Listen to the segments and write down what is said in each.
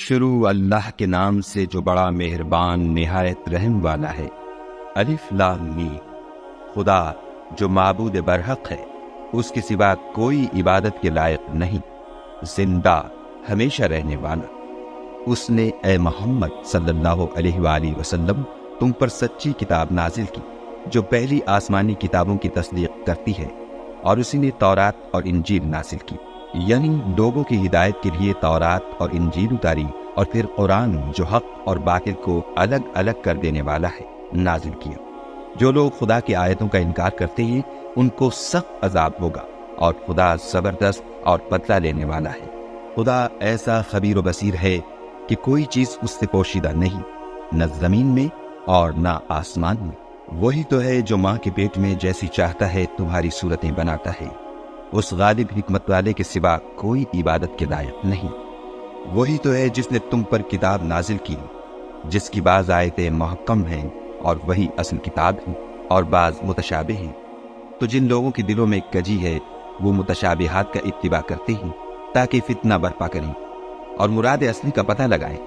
شروع اللہ کے نام سے جو بڑا مہربان نہایت رحم والا ہے۔ الف لام میم۔ خدا جو معبود برحق ہے، اس کے سوا کوئی عبادت کے لائق نہیں، زندہ ہمیشہ رہنے والا۔ اس نے اے محمد صلی اللہ علیہ وآلہ وسلم تم پر سچی کتاب نازل کی جو پہلی آسمانی کتابوں کی تصدیق کرتی ہے، اور اسی نے تورات اور انجیل نازل کی، یعنی لوگوں کی ہدایت کے لیے تورات اور انجیل اتاری، اور پھر قرآن جو حق اور باطل کو الگ الگ کر دینے والا ہے نازل کیا۔ جو لوگ خدا کی آیتوں کا انکار کرتے ہیں ان کو سخت عذاب ہوگا، اور خدا زبردست اور بدلہ لینے والا ہے۔ خدا ایسا خبیر و بصیر ہے کہ کوئی چیز اس سے پوشیدہ نہیں، نہ زمین میں اور نہ آسمان میں۔ وہی تو ہے جو ماں کے پیٹ میں جیسی چاہتا ہے تمہاری صورتیں بناتا ہے، اس غالب حکمت والے کے سوا کوئی عبادت کے لائق نہیں۔ وہی تو ہے جس نے تم پر کتاب نازل کی، جس کی بعض آیتیں محکم ہیں اور وہی اصل کتاب ہیں، اور بعض متشابہ ہیں۔ تو جن لوگوں کے دلوں میں کجی ہے وہ متشابہات کا اتباع کرتے ہیں تاکہ فتنہ برپا کریں اور مراد اصلی کا پتہ لگائیں،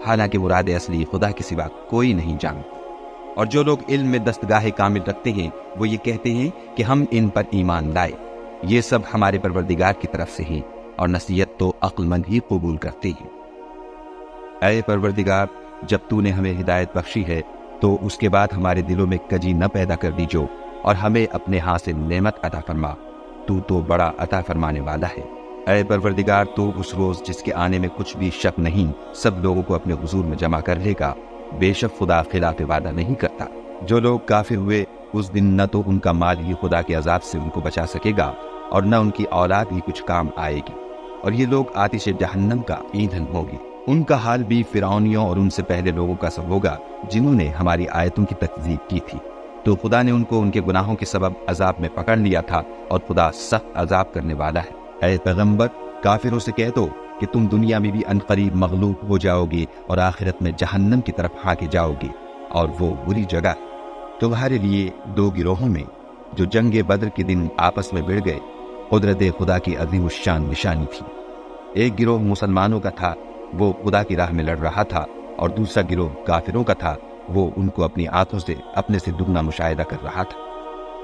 حالانکہ مراد اصلی خدا کے سوا کوئی نہیں جانتا۔ اور جو لوگ علم میں دستگاہ کامل رکھتے ہیں وہ یہ کہتے ہیں کہ ہم ان پر ایمان لائے، یہ سب ہمارے پروردگار کی طرف سے ہیں، اور نصیحت تو عقل مند ہی قبول کرتے ہیں۔ اے پروردگار، جب تو نے ہمیں ہدایت بخشی ہے تو اس کے بعد ہمارے دلوں میں کجی نہ پیدا کر دیجو، اور ہمیں اپنے ہاتھ سے نعمت عطا فرما، تو بڑا عطا فرمانے والا ہے۔ اے پروردگار، تو اس روز جس کے آنے میں کچھ بھی شک نہیں سب لوگوں کو اپنے حضور میں جمع کر لے گا، بے شک خدا خلاف وعدہ نہیں کرتا۔ جو لوگ کافر ہوئے اس دن نہ تو ان کا مال ہی خدا کے عذاب سے ان کو بچا سکے گا، اور نہ ان کی اولاد ہی کچھ کام آئے گی، اور یہ لوگ آتش جہنم کا ایندھن ہوگی۔ ان کا حال بھی فرعونیوں اور ان سے پہلے لوگوں کا سب ہوگا جنہوں نے ہماری آیتوں کی تکذیب کی تھی۔ تو خدا نے ان کو ان کے گناہوں کے سبب عذاب میں پکڑ لیا تھا، اور خدا سخت عذاب کرنے والا ہے۔ اے پیغمبر، کافروں سے کہہ دو کہ تم دنیا میں بھی عنقریب مغلوب ہو جاؤ گے اور آخرت میں جہنم کی طرف ہانکے جاؤ گے، اور وہ بری جگہ ہے۔ تمہارے لیے دو گروہوں میں جو جنگ بدر کے دن آپس میں بڑھ گئے قدرت خدا کی عظیم الشان نشانی تھی۔ ایک گروہ مسلمانوں کا تھا، وہ خدا کی راہ میں لڑ رہا تھا، اور دوسرا گروہ کافروں کا تھا، وہ ان کو اپنی آنکھوں سے اپنے سے دگنا مشاہدہ کر رہا تھا۔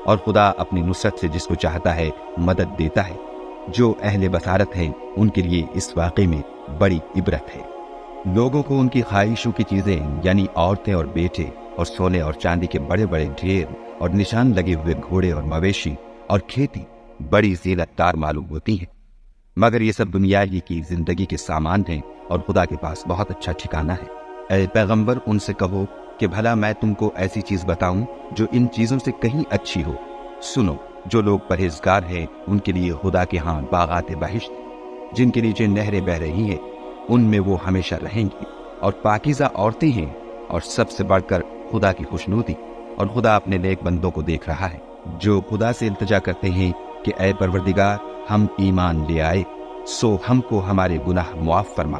اور خدا اپنی نصرت سے جس کو چاہتا ہے مدد دیتا ہے۔ جو اہل بصارت ہیں ان کے لیے اس واقعے میں بڑی عبرت ہے۔ لوگوں کو ان کی خواہشوں کی چیزیں یعنی عورتیں اور بیٹے اور سونے اور چاندی کے بڑے بڑے ڈھیر اور نشان لگے ہوئے گھوڑے اور مویشی اور کھیتی بڑی زینت دار معلوم ہوتی ہیں، مگر یہ سب دنیا ہی کی زندگی کے سامان ہیں، اور خدا کے پاس بہت اچھا ٹھکانہ ہے۔ اے پیغمبر، ان سے کہو کہ بھلا میں تم کو ایسی چیز بتاؤں جو ان چیزوں سے کہیں اچھی ہو۔ سنو، جو لوگ پرہیزگار ہیں ان کے لیے خدا کے ہاں باغات بہشت جن کے نیچے نہریں بہہ رہی ہیں، ان میں وہ ہمیشہ رہیں گی، اور پاکیزہ عورتیں ہیں، اور سب سے بڑھ کر خدا کی خوشنودی، اور خدا اپنے نیک بندوں کو دیکھ رہا ہے جو خدا سے التجا کرتے ہیں کہ اے پروردگار، ہم ایمان لے آئے، سو ہم کو ہمارے گناہ معاف فرما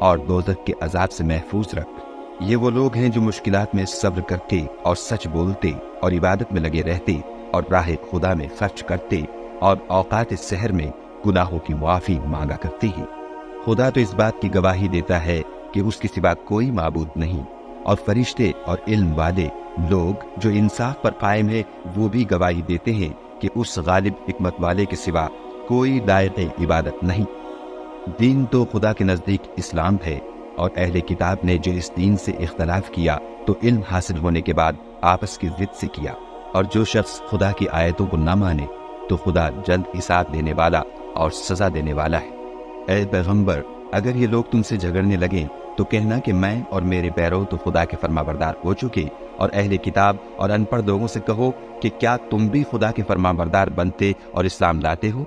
اور دوزخ کے عذاب سے محفوظ رکھ۔ یہ وہ لوگ ہیں جو مشکلات میں صبر کرتے اور سچ بولتے اور عبادت میں لگے رہتے اور راہ خدا میں خرچ کرتے اور اوقات سحر میں گناہوں کی معافی مانگا کرتے ہیں۔ خدا تو اس بات کی گواہی دیتا ہے کہ اس کے سوا کوئی معبود نہیں، اور فرشتے اور علم والے لوگ جو انصاف پر قائم ہیں وہ بھی گواہی دیتے ہیں کہ اس غالب حکمت والے کے سوا کوئی لائق عبادت نہیں۔ دین تو خدا کے نزدیک اسلام ہے، اور اہل کتاب نے جو اس دین سے اختلاف کیا تو علم حاصل ہونے کے بعد آپس کی ضد سے کیا، اور جو شخص خدا کی آیتوں کو نہ مانے تو خدا جلد حساب دینے والا اور سزا دینے والا ہے۔ اے پیغمبر، اگر یہ لوگ تم سے جھگڑنے لگیں تو کہنا کہ میں اور میرے پیرو تو خدا کے فرما بردار ہو چکے، اور اہل کتاب اور ان پڑھ لوگوں سے کہو کہ کیا تم بھی خدا کے فرما بردار بنتے اور اسلام لاتے ہو؟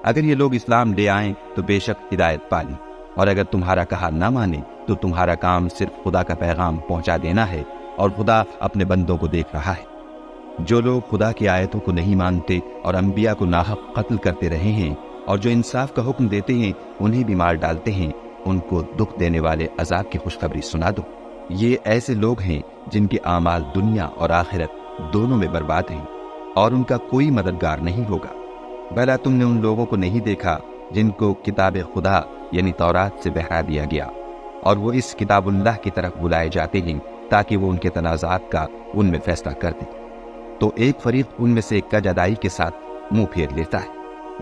اگر یہ لوگ اسلام لے آئیں تو بے شک ہدایت پالی، اور اگر تمہارا کہا نہ مانے تو تمہارا کام صرف خدا کا پیغام پہنچا دینا ہے، اور خدا اپنے بندوں کو دیکھ رہا ہے۔ جو لوگ خدا کی آیتوں کو نہیں مانتے اور انبیاء کو ناحق قتل کرتے رہے ہیں، اور جو انصاف کا حکم دیتے ہیں انہیں بھی مار ڈالتے ہیں، ان کو دکھ دینے والے عذاب کی خوشخبری سنا دو۔ یہ ایسے لوگ ہیں جن کے اعمال دنیا اور آخرت دونوں میں برباد ہیں، اور ان کا کوئی مددگار نہیں ہوگا۔ بھلا تم نے ان لوگوں کو نہیں دیکھا جن کو کتاب خدا یعنی تورات سے بہرا دیا گیا، اور وہ اس کتاب اللہ کی طرف بلائے جاتے ہیں تاکہ وہ ان کے تنازعات کا ان میں فیصلہ کر دے، تو ایک فریق ان میں سے کج ادائی کے ساتھ منہ پھیر لیتا ہے۔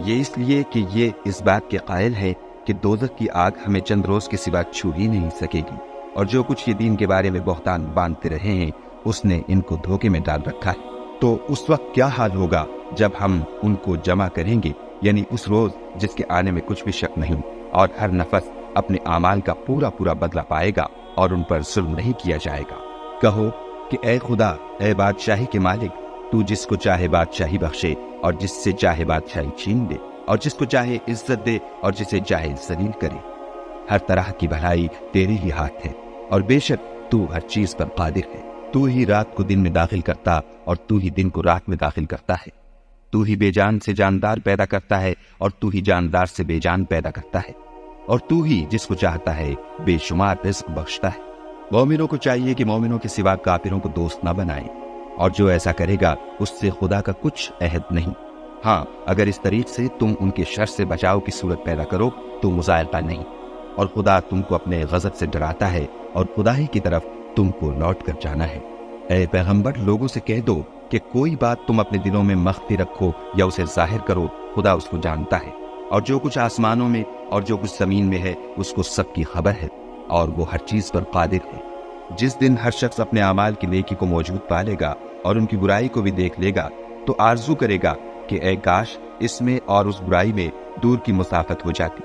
یہ اس لیے کہ یہ اس بات کے قائل ہے کہ دوزخ کی آگ ہمیں چند روز کے سوا چھو ہی نہیں سکے گی، اور جو کچھ یہ دین کے بارے میں بہتان باندھتے رہے ہیں اس نے ان کو دھوکے میں ڈال رکھا ہے۔ تو اس وقت کیا حال ہوگا جب ہم ان کو جمع کریں گے، یعنی اس روز جس کے آنے میں کچھ بھی شک نہیں، اور ہر نفس اپنے اعمال کا پورا پورا بدلہ پائے گا اور ان پر ظلم نہیں کیا جائے گا۔ کہو کہ اے خدا، اے بادشاہی کے مالک، تو جس کو چاہے بادشاہی بخشے اور جس سے چاہے بادشاہی چھین دے، اور جس کو چاہے عزت دے اور جسے چاہے ذلیل کرے۔ ہر طرح کی بھلائی تیرے ہی ہاتھ ہے، اور بے شک تو ہر چیز پر قادر ہے۔ تو ہی رات کو دن میں داخل کرتا اور تو ہی دن کو رات میں داخل کرتا ہے۔ تو ہی بے جان سے جاندار پیدا کرتا ہے اور تو ہی جاندار سے بے جان پیدا کرتا ہے، اور تو ہی جس کو چاہتا ہے بے شمار رزق بخشتا ہے۔ مومنوں کو چاہیے کہ مومنوں کے سوا کافروں کو دوست نہ بنائیں، اور جو ایسا کرے گا اس سے خدا کا کچھ عہد نہیں۔ ہاں، اگر اس طریق سے تم ان کے شر سے بچاؤ کی صورت پیدا کرو تو مذائقہ نہیں، اور خدا تم کو اپنے غضب سے ڈراتا ہے اور خدا ہی کی طرف تم کو لوٹ کر جانا ہے۔ اے پیغمبر، لوگوں سے کہہ دو کہ کوئی بات تم اپنے دلوں میں مخفی رکھو یا اسے ظاہر کرو، خدا اس کو جانتا ہے، اور جو کچھ آسمانوں میں اور جو کچھ زمین میں ہے اس کو سب کی خبر ہے، اور وہ ہر چیز پر قادر ہے۔ جس دن ہر شخص اپنے اعمال کی نیکی کو موجود پا لے گا اور ان کی برائی کو بھی دیکھ لے گا تو آرزو کرے گا کہ اے کاش اس میں اور اس برائی میں دور کی مسافت ہو جاتی۔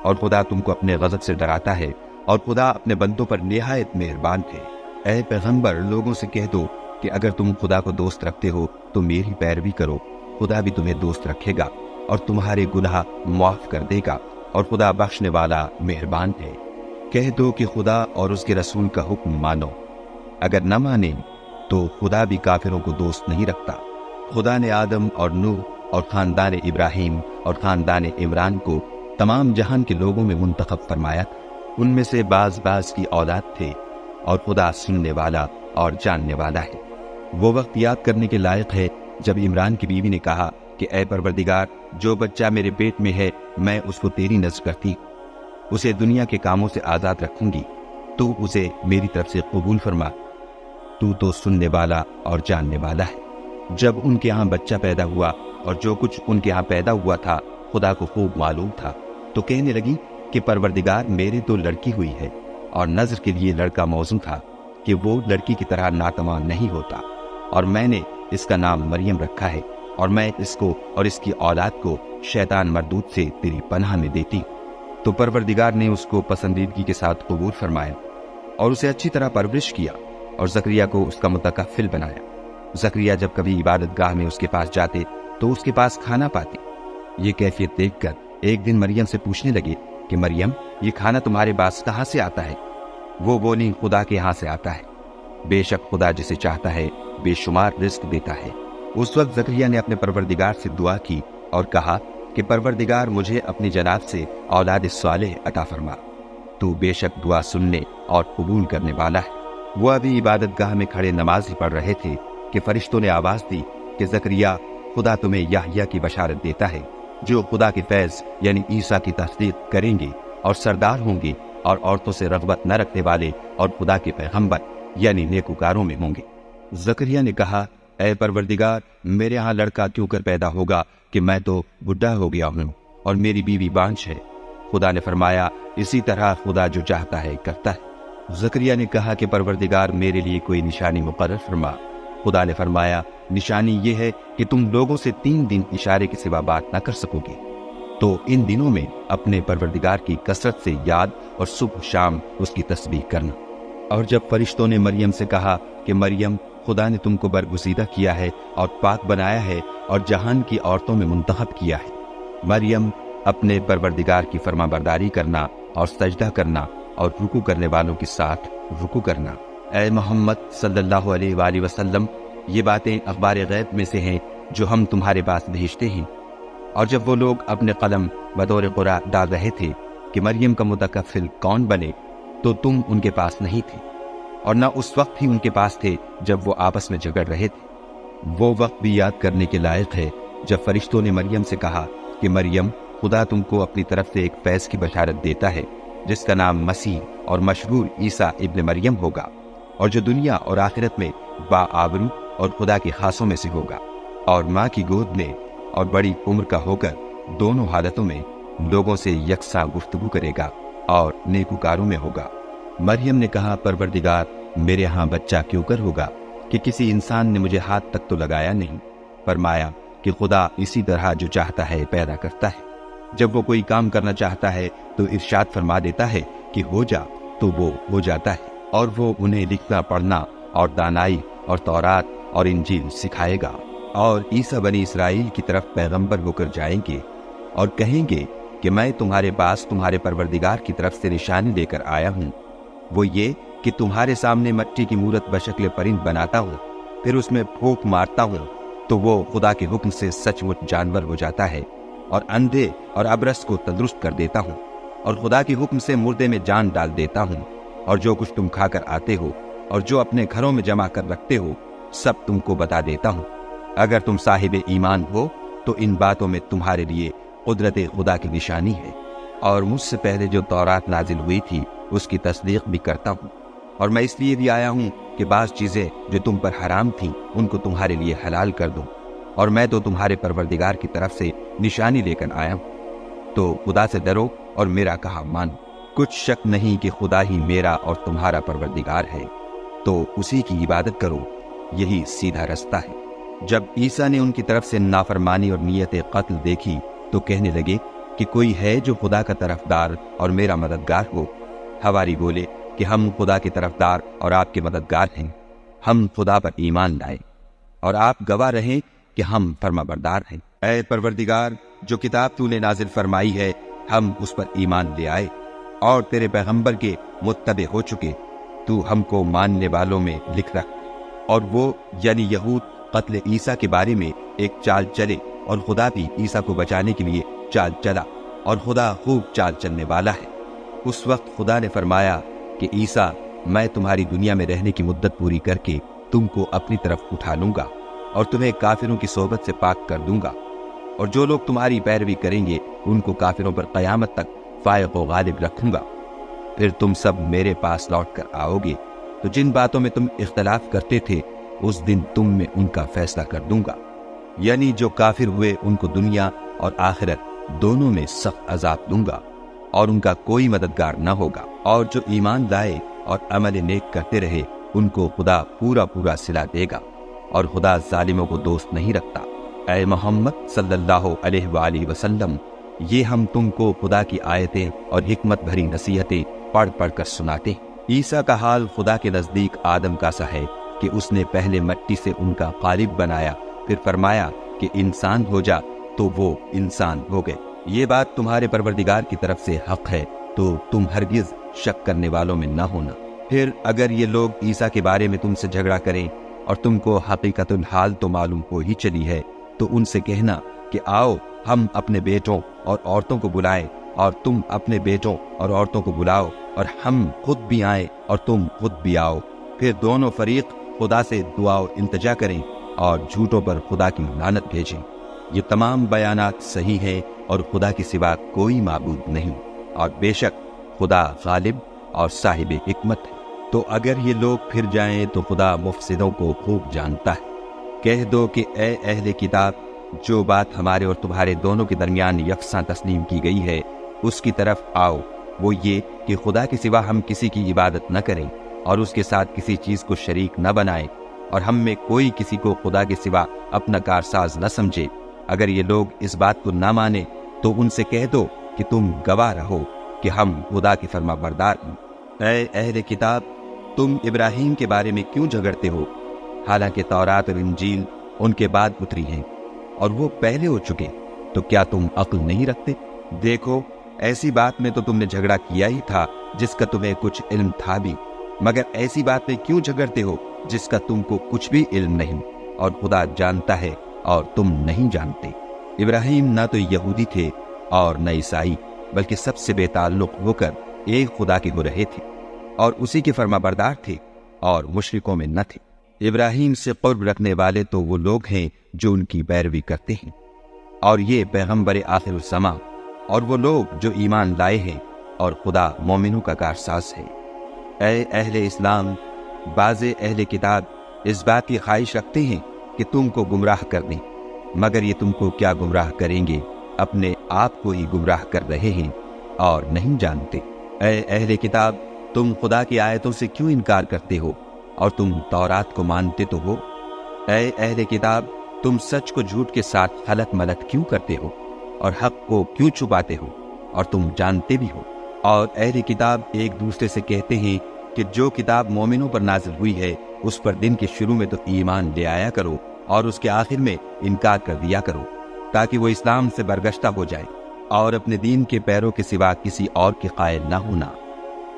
اور خدا تم کو اپنے غضب سے ڈراتا ہے، اور خدا اپنے بندوں پر نہایت مہربان ہے۔ اے پیغمبر، لوگوں سے کہہ دو کہ اگر تم خدا کو دوست رکھتے ہو تو میری پیروی کرو، خدا بھی تمہیں دوست رکھے گا اور تمہارے گناہ معاف کر دے گا، اور خدا بخشنے والا مہربان ہے۔ کہہ دو کہ خدا اور اس کے رسول کا حکم مانو، اگر نہ مانے تو خدا بھی کافروں کو دوست نہیں رکھتا۔ خدا نے آدم اور نوح اور خاندان ابراہیم اور خاندان عمران کو تمام جہان کے لوگوں میں منتخب فرمایا تھا، ان میں سے بعض کی اولاد تھے، اور خدا سننے والا اور جاننے والا ہے۔ وہ وقت یاد کرنے کے لائق ہے جب عمران کی بیوی نے کہا کہ اے پروردگار، جو بچہ میرے پیٹ میں ہے میں اس کو تیری نذر کرتی ہوں، اسے دنیا کے کاموں سے آزاد رکھوں گی، تو اسے میری طرف سے قبول فرما، تو سننے والا اور جاننے والا ہے۔ جب ان کے ہاں بچہ پیدا ہوا اور جو کچھ ان کے ہاں پیدا ہوا تھا خدا کو خوب معلوم تھا، تو کہنے لگی کہ پروردگار، میرے تو لڑکی ہوئی ہے، اور نذر کے لیے لڑکا موزوں تھا کہ وہ لڑکی کی طرح ناتواں نہیں ہوتا، اور میں نے اس کا نام مریم رکھا ہے، اور میں اس کو اور اس کی اولاد کو شیطان مردود سے تیری پناہ میں دیتی۔ تو پروردگار نے اس کو پسندیدگی کے ساتھ قبول فرمایا اور اسے اچھی طرح پرورش کیا، اور زکریا کو اس کا متکفل بنایا۔ زکریا جب کبھی عبادت گاہ میں اس کے پاس جاتے تو اس کے پاس کھانا پاتے۔ یہ کیفیت دیکھ کر ایک دن مریم سے پوچھنے لگے کہ مریم، یہ کھانا تمہارے پاس کہاں سے آتا ہے؟ وہ بولی، خدا کے ہاں سے آتا ہے، بے شک خدا جسے چاہتا ہے بے شمار رزق دیتا ہے۔ اس وقت زکریا نے اپنے پروردگار سے دعا کی اور کہا کہ پروردگار، مجھے اپنی جناب سے اولاد صالح عطا فرما، تو بے شک دعا سننے اور قبول کرنے والا ہے۔ وہ ابھی عبادت گاہ میں کھڑے نماز ہی پڑھ رہے تھے کہ فرشتوں نے آواز دی کہ زکریا، خدا تمہیں یحییٰ کی بشارت دیتا ہے، جو خدا کے فیض یعنی عیسیٰ کی تصدیق کریں گے اور سردار ہوں گے، اور عورتوں سے رغبت نہ رکھنے والے اور خدا کے پیغمبر یعنی نیکوکاروں میں ہوں گے۔ زکریا نے کہا، اے پروردگار، میرے ہاں لڑکا کیوں کر پیدا ہوگا کہ میں تو بڈھا ہو گیا ہوں اور میری بیوی بانجھ ہے۔ خدا نے فرمایا، اسی طرح خدا جو چاہتا ہے کرتا ہے۔ زکریا نے کہا کہ پروردگار، میرے لیے کوئی نشانی مقرر فرما۔ خدا نے فرمایا، نشانی یہ ہے کہ تم لوگوں سے 3 دن اشارے کے سوا بات نہ کر سکو گے، تو ان دنوں میں اپنے پروردگار کی کثرت سے یاد اور صبح شام اس کی تسبیح کرنا۔ اور جب فرشتوں نے مریم سے کہا کہ مریم، خدا نے تم کو برگزیدہ کیا ہے اور پاک بنایا ہے اور جہان کی عورتوں میں منتخب کیا ہے، مریم، اپنے پروردگار کی فرما برداری کرنا اور سجدہ کرنا اور رکوع کرنے والوں کے ساتھ رکوع کرنا۔ اے محمد صلی اللہ علیہ وآلہ وسلم، یہ باتیں اخبار غیب میں سے ہیں جو ہم تمہارے پاس بھیجتے ہیں۔ اور جب وہ لوگ اپنے قلم بطور قرآ ڈال رہے تھے کہ مریم کا متکفل کون بنے، تو تم ان کے پاس نہیں تھے، اور نہ اس وقت ہی ان کے پاس تھے جب وہ آپس میں جھگڑ رہے تھے۔ وہ وقت بھی یاد کرنے کے لائق ہے جب فرشتوں نے مریم سے کہا کہ مریم، خدا تم کو اپنی طرف سے ایک فیض کی بشارت دیتا ہے جس کا نام مسیح اور مشہور عیسیٰ ابن مریم ہوگا، اور جو دنیا اور آخرت میں باآبرو اور خدا کے خاصوں میں سے ہوگا، اور ماں کی گود میں اور بڑی عمر کا ہو کر دونوں حالتوں میں لوگوں سے یکساں گفتگو کرے گا اور نیکوکاروں میں ہوگا۔ مریم نے کہا، پروردگار، میرے ہاں بچہ کیوں کر ہوگا کہ کسی انسان نے مجھے ہاتھ تک تو لگایا نہیں۔ فرمایا کہ خدا اسی طرح جو چاہتا ہے پیدا کرتا ہے۔ جب وہ کوئی کام کرنا چاہتا ہے تو ارشاد فرما دیتا ہے کہ ہو جا، تو وہ ہو جاتا ہے، اور وہ انہیں لکھنا پڑھنا اور دانائی اور تورات اور انجیل سکھائے گا۔ اور عیسیٰ بنی اسرائیل کی طرف پیغمبر ہو کر جائیں گے اور کہیں گے کہ میں تمہارے پاس تمہارے پروردگار کی طرف سے نشانی لے کر آیا ہوں، وہ یہ کہ تمہارے سامنے مٹی کی مورت بشکل پرند بناتا ہوں، پھر اس میں پھونک مارتا ہوں تو وہ خدا کے حکم سے سچ مچ جانور ہو جاتا ہے، اور اندھے اور ابرص کو تندرست کر دیتا ہوں، اور خدا کے حکم سے مردے میں جان ڈال دیتا ہوں، اور جو کچھ تم کھا کر آتے ہو اور جو اپنے گھروں میں جمع کر رکھتے ہو سب تم کو بتا دیتا ہوں۔ اگر تم صاحب ایمان ہو تو ان باتوں میں تمہارے لیے قدرت خدا کی نشانی ہے، اور مجھ سے پہلے جو تورات نازل ہوئی تھی اس کی تصدیق بھی کرتا ہوں، اور میں اس لیے بھی آیا ہوں کہ بعض چیزیں جو تم پر حرام تھیں ان کو تمہارے لیے حلال کر دوں، اور میں تو تمہارے پروردگار کی طرف سے نشانی لے کر آیا ہوں۔ تو خدا سے ڈرو اور میرا کہا مانو۔ کچھ شک نہیں کہ خدا ہی میرا اور تمہارا پروردگار ہے، تو اسی کی عبادت کرو، یہی سیدھا رستہ ہے۔ جب عیسیٰ نے ان کی طرف سے نافرمانی اور نیت قتل دیکھی تو کہنے لگے کہ کوئی ہے جو خدا کا طرفدار اور میرا مددگار ہو؟ حواری بولے کہ ہم خدا کے طرفدار اور آپ کے مددگار ہیں، ہم خدا پر ایمان لائے اور آپ گواہ رہیں کہ ہم فرما بردار ہیں۔ اے پروردگار، جو کتاب تو نے نازل فرمائی ہے ہم اس پر ایمان لے آئے اور تیرے پیغمبر کے متبع ہو چکے، تو ہم کو ماننے والوں میں لکھ رکھ۔ اور وہ یعنی یہود قتل عیسیٰ کے بارے میں ایک چال چلے، اور خدا بھی عیسیٰ کو بچانے کے لیے چال چلا، اور خدا خوب چال چلنے والا ہے۔ اس وقت خدا نے فرمایا کہ عیسیٰ، میں تمہاری دنیا میں رہنے کی مدت پوری کر کے تم کو اپنی طرف اٹھا لوں گا اور تمہیں کافروں کی صحبت سے پاک کر دوں گا، اور جو لوگ تمہاری پیروی کریں گے ان کو کافروں پر قیامت تک فائق و غالب رکھوں گا۔ پھر تم سب میرے پاس لوٹ کر آؤ گے، تو جن باتوں میں تم اختلاف کرتے تھے اس دن تم میں ان کا فیصلہ کر دوں گا، یعنی جو کافر ہوئے ان کو دنیا اور آخرت دونوں میں سخت عذاب دوں گا، اور ان کا کوئی مددگار نہ ہوگا۔ اور جو ایمان لائے اور عمل نیک کرتے رہے ان کو خدا پورا پورا صلہ دے گا، اور خدا ظالموں کو دوست نہیں رکھتا۔ اے محمد صلی اللہ علیہ وآلہ وسلم، یہ ہم تم کو خدا کی آیتیں اور حکمت بھری نصیحتیں پڑھ پڑھ کر سناتے ہیں۔ عیسیٰ کا حال خدا کے نزدیک آدم کا سا ہے کہ اس نے پہلے مٹی سے ان کا قالب بنایا، پھر فرمایا کہ انسان ہو جا، تو وہ انسان ہو گئے۔ یہ بات تمہارے پروردگار کی طرف سے حق ہے، تو تم ہرگز شک کرنے والوں میں نہ ہونا۔ پھر اگر یہ لوگ عیسیٰ کے بارے میں تم سے جھگڑا کریں اور تم کو حقیقت الحال تو معلوم ہو ہی چلی ہے، تو ان سے کہنا کہ آؤ ہم اپنے بیٹوں اور عورتوں کو بلائیں، اور تم اپنے بیٹوں اور عورتوں کو بلاؤ، اور ہم خود بھی آئیں اور تم خود بھی آؤ، پھر دونوں فریق خدا سے دعا و التجا کریں اور جھوٹوں پر خدا کی لعنت بھیجیں۔ یہ تمام بیانات صحیح ہیں اور خدا کے سوا کوئی معبود نہیں، اور بے شک خدا غالب اور صاحب حکمت ہے۔ تو اگر یہ لوگ پھر جائیں تو خدا مفسدوں کو خوب جانتا ہے۔ کہہ دو کہ اے اہل کتاب، جو بات ہمارے اور تمہارے دونوں کے درمیان یکساں تسلیم کی گئی ہے اس کی طرف آؤ، وہ یہ کہ خدا کے سوا ہم کسی کی عبادت نہ کریں اور اس کے ساتھ کسی چیز کو شریک نہ بنائیں، اور ہم میں کوئی کسی کو خدا کے سوا اپنا کارساز نہ سمجھے۔ اگر یہ لوگ اس بات کو نہ مانیں تو ان سے کہہ دو کہ تم گواہ رہو کہ ہم خدا کے فرما بردار ہیں۔ اے اہل کتاب، تم ابراہیم کے بارے میں کیوں جھگڑتے ہو؟ حالانکہ تورات اور انجیل ان کے بعد اتری ہیں اور وہ پہلے ہو چکے، تو کیا تم عقل نہیں رکھتے؟ دیکھو، ایسی بات میں تو تم نے جھگڑا کیا ہی تھا جس کا تمہیں کچھ علم تھا بھی، مگر ایسی بات میں کیوں جھگڑتے ہو جس کا تم کو کچھ بھی علم نہیں، اور خدا جانتا ہے اور تم نہیں جانتے۔ ابراہیم نہ تو یہودی تھے اور نہ عیسائی، بلکہ سب سے بے تعلق ہو کر ایک خدا کے ہو رہے تھے اور اسی کے فرما بردار تھے اور مشرکوں میں نہ تھے۔ ابراہیم سے قرب رکھنے والے تو وہ لوگ ہیں جو ان کی پیروی کرتے ہیں، اور یہ پیغمبر آخر الزماں اور وہ لوگ جو ایمان لائے ہیں اور خدا مومنوں کا کارساز ہے۔ اے اہل اسلام، بعض اہل کتاب اس بات کی خواہش رکھتے ہیں کہ تم کو گمراہ کر دیں، مگر یہ تم کو کیا گمراہ کریں گے، اپنے آپ کو ہی گمراہ کر رہے ہیں اور نہیں جانتے۔ اے اہل کتاب، تم خدا کی آیتوں سے کیوں انکار کرتے ہو اور تم تورات کو مانتے تو ہو؟ اے اہل کتاب، تم سچ کو جھوٹ کے ساتھ خلط ملط کیوں کرتے ہو اور حق کو کیوں چھپاتے ہو اور تم جانتے بھی ہو؟ اور اہل کتاب ایک دوسرے سے کہتے ہیں کہ جو کتاب مومنوں پر نازل ہوئی ہے اس پر دن کے شروع میں تو ایمان لے آیا کرو اور اس کے آخر میں انکار کر دیا کرو، تاکہ وہ اسلام سے برگشتہ ہو جائے اور اپنے دین کے پیروں کے سوا کسی اور کے قائل نہ ہونا۔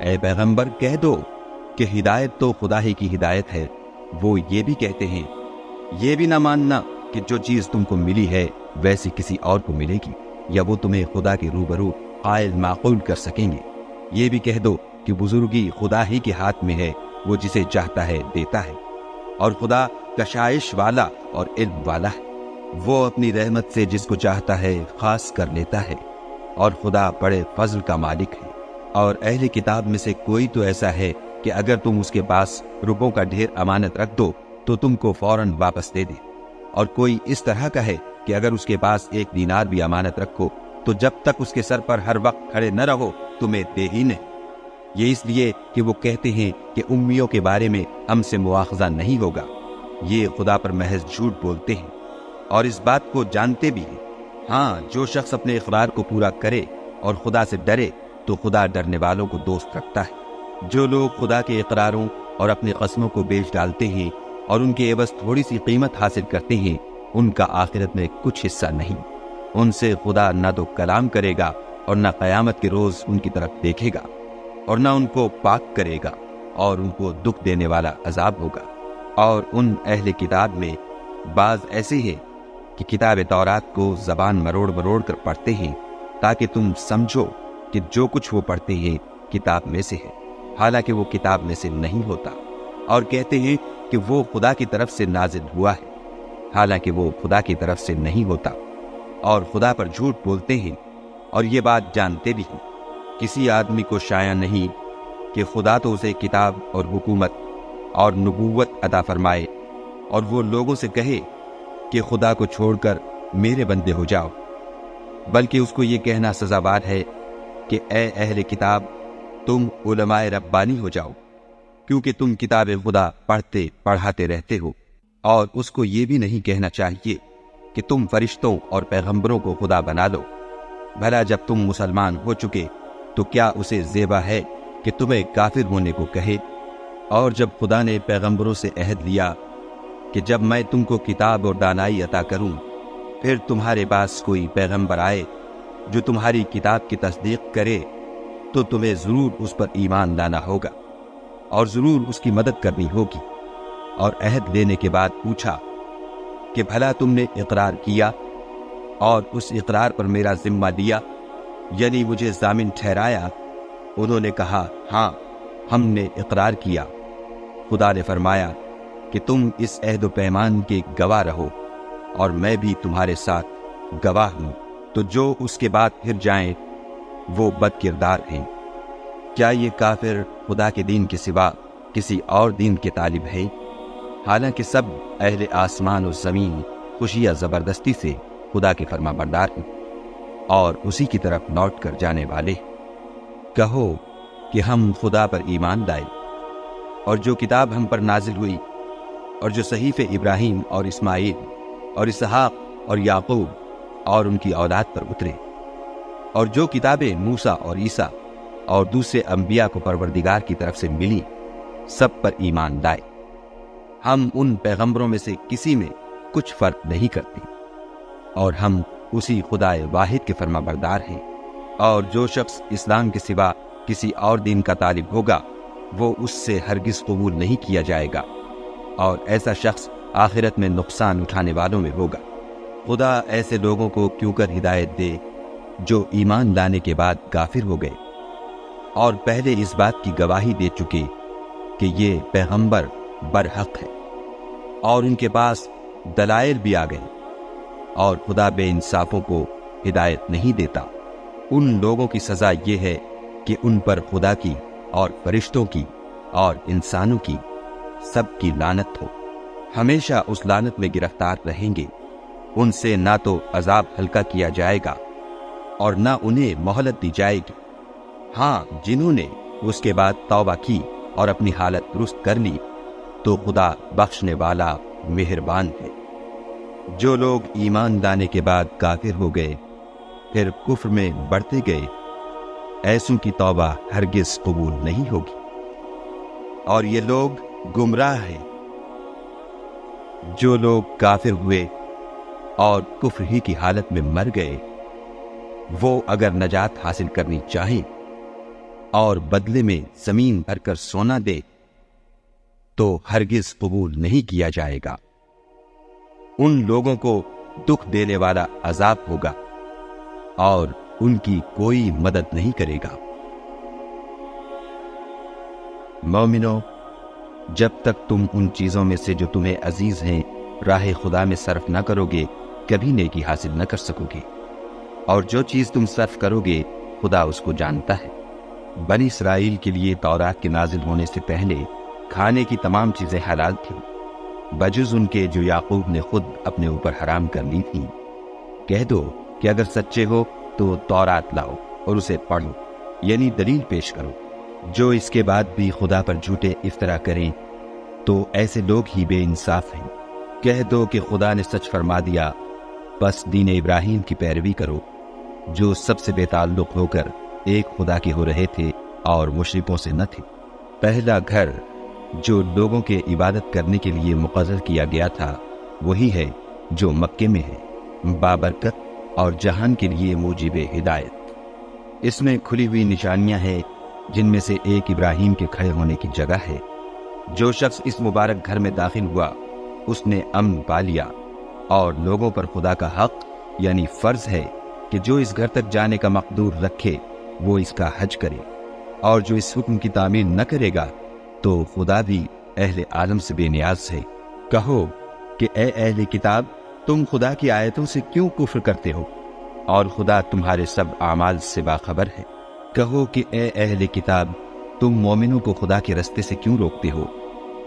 اے پیغمبر، کہہ دو کہ ہدایت تو خدا ہی کی ہدایت ہے۔ وہ یہ بھی کہتے ہیں، یہ بھی نہ ماننا کہ جو چیز تم کو ملی ہے ویسی کسی اور کو ملے گی، یا وہ تمہیں خدا کے روبرو قائل معقول کر سکیں گے۔ یہ بھی کہہ دو کہ بزرگی خدا ہی کے ہاتھ میں ہے، وہ جسے چاہتا ہے دیتا ہے، اور خدا کشائش والا اور علم والا ہے۔ وہ اپنی رحمت سے جس کو چاہتا ہے خاص کر لیتا ہے، اور خدا بڑے فضل کا مالک ہے۔ اور اہل کتاب میں سے کوئی تو ایسا ہے کہ اگر تم اس کے پاس روپوں کا ڈھیر امانت رکھ دو تو تم کو فوراً واپس دے دے، اور کوئی اس طرح کا ہے کہ اگر اس کے پاس 1 دینار بھی امانت رکھو تو جب تک اس کے سر پر ہر وقت کھڑے نہ رہو تمہیں دے ہی نہیں۔ یہ اس لیے کہ وہ کہتے ہیں کہ امیوں کے بارے میں ہم سے مواخذہ نہیں ہوگا۔ یہ خدا پر محض جھوٹ بولتے ہیں اور اس بات کو جانتے بھی ہیں۔ ہاں، جو شخص اپنے اقرار کو پورا کرے اور خدا سے ڈرے تو خدا ڈرنے والوں کو دوست رکھتا ہے۔ جو لوگ خدا کے اقراروں اور اپنے قسموں کو بیچ ڈالتے ہیں اور ان کے عوض تھوڑی سی قیمت حاصل کرتے ہیں، ان کا آخرت میں کچھ حصہ نہیں۔ ان سے خدا نہ تو کلام کرے گا اور نہ قیامت کے روز ان کی طرف دیکھے گا، اور نہ ان کو پاک کرے گا، اور ان کو دکھ دینے والا عذاب ہوگا۔ اور ان اہل کتاب میں بعض ایسے ہیں کہ کتاب تورات کو زبان مروڑ مروڑ کر پڑھتے ہیں تاکہ تم سمجھو کہ جو کچھ وہ پڑھتے ہیں کتاب میں سے ہے، حالانکہ وہ کتاب میں سے نہیں ہوتا، اور کہتے ہیں کہ وہ خدا کی طرف سے نازل ہوا ہے، حالانکہ وہ خدا کی طرف سے نہیں ہوتا، اور خدا پر جھوٹ بولتے ہیں اور یہ بات جانتے بھی ہیں۔ کسی آدمی کو شایع نہیں کہ خدا تو اسے کتاب اور حکومت اور نبوت عطا فرمائے اور وہ لوگوں سے کہے کہ خدا کو چھوڑ کر میرے بندے ہو جاؤ، بلکہ اس کو یہ کہنا سزاوار ہے کہ اے اہل کتاب، تم علماء ربانی ہو جاؤ، کیونکہ تم کتاب خدا پڑھتے پڑھاتے رہتے ہو۔ اور اس کو یہ بھی نہیں کہنا چاہیے کہ تم فرشتوں اور پیغمبروں کو خدا بنا لو۔ بھلا جب تم مسلمان ہو چکے تو کیا اسے زیبا ہے کہ تمہیں کافر ہونے کو کہے؟ اور جب خدا نے پیغمبروں سے عہد لیا کہ جب میں تم کو کتاب اور دانائی عطا کروں، پھر تمہارے پاس کوئی پیغمبر آئے جو تمہاری کتاب کی تصدیق کرے تو تمہیں ضرور اس پر ایمان لانا ہوگا اور ضرور اس کی مدد کرنی ہوگی۔ اور عہد لینے کے بعد پوچھا کہ بھلا تم نے اقرار کیا اور اس اقرار پر میرا ذمہ لیا، یعنی مجھے ضامن ٹھہرایا؟ انہوں نے کہا، ہاں، ہم نے اقرار کیا۔ خدا نے فرمایا کہ تم اس عہد و پیمان کے گواہ رہو اور میں بھی تمہارے ساتھ گواہ ہوں۔ تو جو اس کے بعد پھر جائیں وہ بد کردار ہیں۔ کیا یہ کافر خدا کے دین کے سوا کسی اور دین کے طالب ہیں؟ حالانکہ سب اہل آسمان و زمین خوشی یا زبردستی سے خدا کے فرما بردار ہیں اور اسی کی طرف لوٹ کر جانے والے۔ کہو کہ ہم خدا پر ایمان لائے اور جو کتاب ہم پر نازل ہوئی اور جو صحیفے ابراہیم اور اسماعیل اور اسحاق اور یعقوب اور ان کی اولاد پر اترے، اور جو کتابیں موسیٰ اور عیسیٰ اور دوسرے انبیاء کو پروردگار کی طرف سے ملی، سب پر ایمان لائے۔ ہم ان پیغمبروں میں سے کسی میں کچھ فرق نہیں کرتے، اور ہم اسی خدا واحد کے فرما بردار ہیں۔ اور جو شخص اسلام کے سوا کسی اور دین کا طالب ہوگا وہ اس سے ہرگز قبول نہیں کیا جائے گا، اور ایسا شخص آخرت میں نقصان اٹھانے والوں میں ہوگا۔ خدا ایسے لوگوں کو کیوں کر ہدایت دے جو ایمان لانے کے بعد کافر ہو گئے اور پہلے اس بات کی گواہی دے چکے کہ یہ پیغمبر برحق ہے اور ان کے پاس دلائل بھی آ گئے، اور خدا بے انصافوں کو ہدایت نہیں دیتا۔ ان لوگوں کی سزا یہ ہے کہ ان پر خدا کی اور فرشتوں کی اور انسانوں کی سب کی لعنت ہو، ہمیشہ اس لعنت میں گرفتار رہیں گے۔ ان سے نہ تو عذاب ہلکا کیا جائے گا اور نہ انہیں مہلت دی جائے گی۔ ہاں، جنہوں نے اس کے بعد توبہ کی اور اپنی حالت درست کر لی تو خدا بخشنے والا مہربان ہے۔ جو لوگ ایمان لانے کے بعد کافر ہو گئے پھر کفر میں بڑھتے گئے، ایسوں کی توبہ ہرگز قبول نہیں ہوگی، اور یہ لوگ گمراہ ہیں۔ جو لوگ کافر ہوئے اور کفر ہی کی حالت میں مر گئے، وہ اگر نجات حاصل کرنی چاہیں اور بدلے میں زمین بھر کر سونا دے تو ہرگز قبول نہیں کیا جائے گا۔ ان لوگوں کو دکھ دینے والا عذاب ہوگا اور ان کی کوئی مدد نہیں کرے گا۔ مومنو، جب تک تم ان چیزوں میں سے جو تمہیں عزیز ہیں راہ خدا میں صرف نہ کرو گے، کبھی نیکی حاصل نہ کر سکو گے، اور جو چیز تم صرف کرو گے خدا اس کو جانتا ہے۔ بنی اسرائیل کے لیے تورات کے نازل ہونے سے پہلے کھانے کی تمام چیزیں حلال تھیں، بجز ان کے جو یعقوب نے خود اپنے اوپر حرام کر لی تھی۔ کہہ دو کہ اگر سچے ہو تو تورات لاؤ اور اسے پڑھو، یعنی دلیل پیش کرو۔ جو اس کے بعد بھی خدا پر جھوٹے افطرا کریں تو ایسے لوگ ہی بے انصاف ہیں۔ کہہ دو کہ خدا نے سچ فرما دیا، بس دین ابراہیم کی پیروی کرو، جو سب سے بے تعلق ہو کر ایک خدا کے ہو رہے تھے اور مشرکوں سے نہ تھے۔ پہلا گھر جو لوگوں کے عبادت کرنے کے لیے مقرر کیا گیا تھا وہی ہے جو مکے میں ہے، بابرکت اور جہان کے لیے موجب ہدایت۔ اس میں کھلی ہوئی نشانیاں ہیں، جن میں سے ایک ابراہیم کے کھڑے ہونے کی جگہ ہے۔ جو شخص اس مبارک گھر میں داخل ہوا اس نے امن پا لیا، اور لوگوں پر خدا کا حق یعنی فرض ہے کہ جو اس گھر تک جانے کا مقدور رکھے وہ اس کا حج کرے، اور جو اس حکم کی تعمیل نہ کرے گا تو خدا بھی اہل عالم سے بے نیاز ہے۔ کہو کہ اے اہل کتاب، تم خدا کی آیتوں سے کیوں کفر کرتے ہو، اور خدا تمہارے سب اعمال سے باخبر ہے۔ کہو کہ اے اہل کتاب، تم مومنوں کو خدا کے رستے سے کیوں روکتے ہو،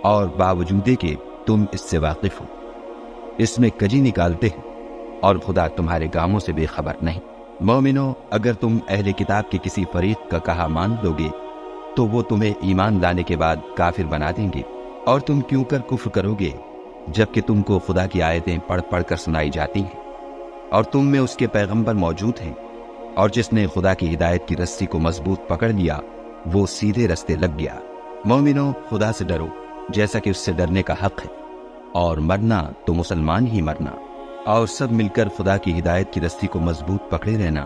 اور باوجود کہ تم اس سے واقف ہو، اس میں کجی نکالتے ہیں، اور خدا تمہارے کاموں سے بے خبر نہیں۔ مومنو، اگر تم اہل کتاب کے کسی فریق کا کہا مان لو گے تو وہ تمہیں ایمان لانے کے بعد کافر بنا دیں گے، اور تم کیوں کر کفر کرو گے جبکہ تم کو خدا کی آیتیں پڑھ پڑھ کر سنائی جاتی ہیں، اور تم میں اس کے پیغمبر موجود ہیں، اور جس نے خدا کی ہدایت کی رسی کو مضبوط پکڑ لیا وہ سیدھے رستے لگ گیا۔ مومنو، خدا سے ڈرو جیسا کہ اس سے ڈرنے کا حق ہے، اور مرنا تو مسلمان ہی مرنا، اور سب مل کر خدا کی ہدایت کی رسی کو مضبوط پکڑے رہنا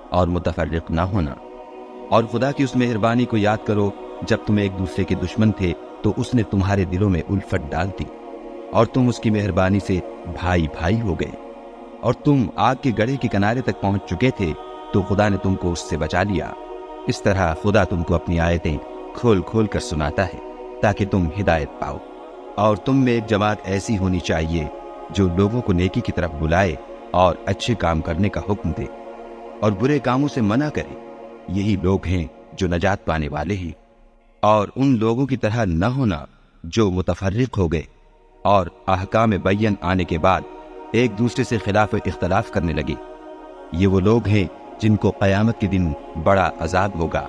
اور متفرق نہ ہونا۔ اور خدا کی اس مہربانی کو یاد کرو، جب تم ایک دوسرے کے دشمن تھے تو اس نے تمہارے دلوں میں الفت ڈال دی، اور تم اس کی مہربانی سے بھائی بھائی ہو گئے، اور تم آگ کے گڑھے کے کنارے تک پہنچ چکے تھے تو خدا نے تم کو اس سے بچا لیا۔ اس طرح خدا تم کو اپنی آیتیں کھول کھول کر سناتا ہے تاکہ تم ہدایت پاؤ۔ اور تم میں ایک جماعت ایسی ہونی چاہیے جو لوگوں کو نیکی کی طرف بلائے اور اچھے کام کرنے کا حکم دے اور برے کاموں سے منع کرے۔ یہی لوگ ہیں جو نجات پانے والے ہیں۔ اور ان لوگوں کی طرح نہ ہونا جو متفرق ہو گئے اور احکام بین آنے کے بعد ایک دوسرے سے خلاف اختلاف کرنے لگے۔ یہ وہ لوگ ہیں جن کو قیامت کے دن بڑا عذاب ہوگا،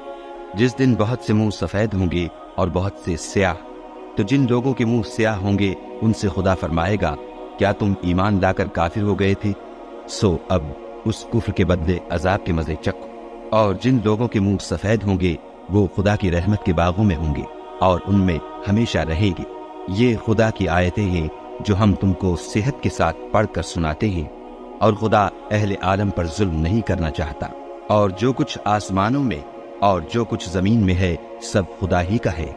جس دن بہت سے منہ سفید ہوں گے اور بہت سے سیاہ۔ تو جن لوگوں کے منہ سیاہ ہوں گے ان سے خدا فرمائے گا، کیا تم ایمان لا کر کافر ہو گئے تھے؟ سو اب اس کفر کے بدلے عذاب کے مزے چکھو۔ اور جن لوگوں کے منہ سفید ہوں گے وہ خدا کی رحمت کے باغوں میں ہوں گے اور ان میں ہمیشہ رہیں گے۔ یہ خدا کی آیتیں ہیں جو ہم تم کو صحت کے ساتھ پڑھ کر سناتے ہیں، اور خدا اہل عالم پر ظلم نہیں کرنا چاہتا۔ اور جو کچھ آسمانوں میں اور جو کچھ زمین میں ہے سب خدا ہی کا ہے،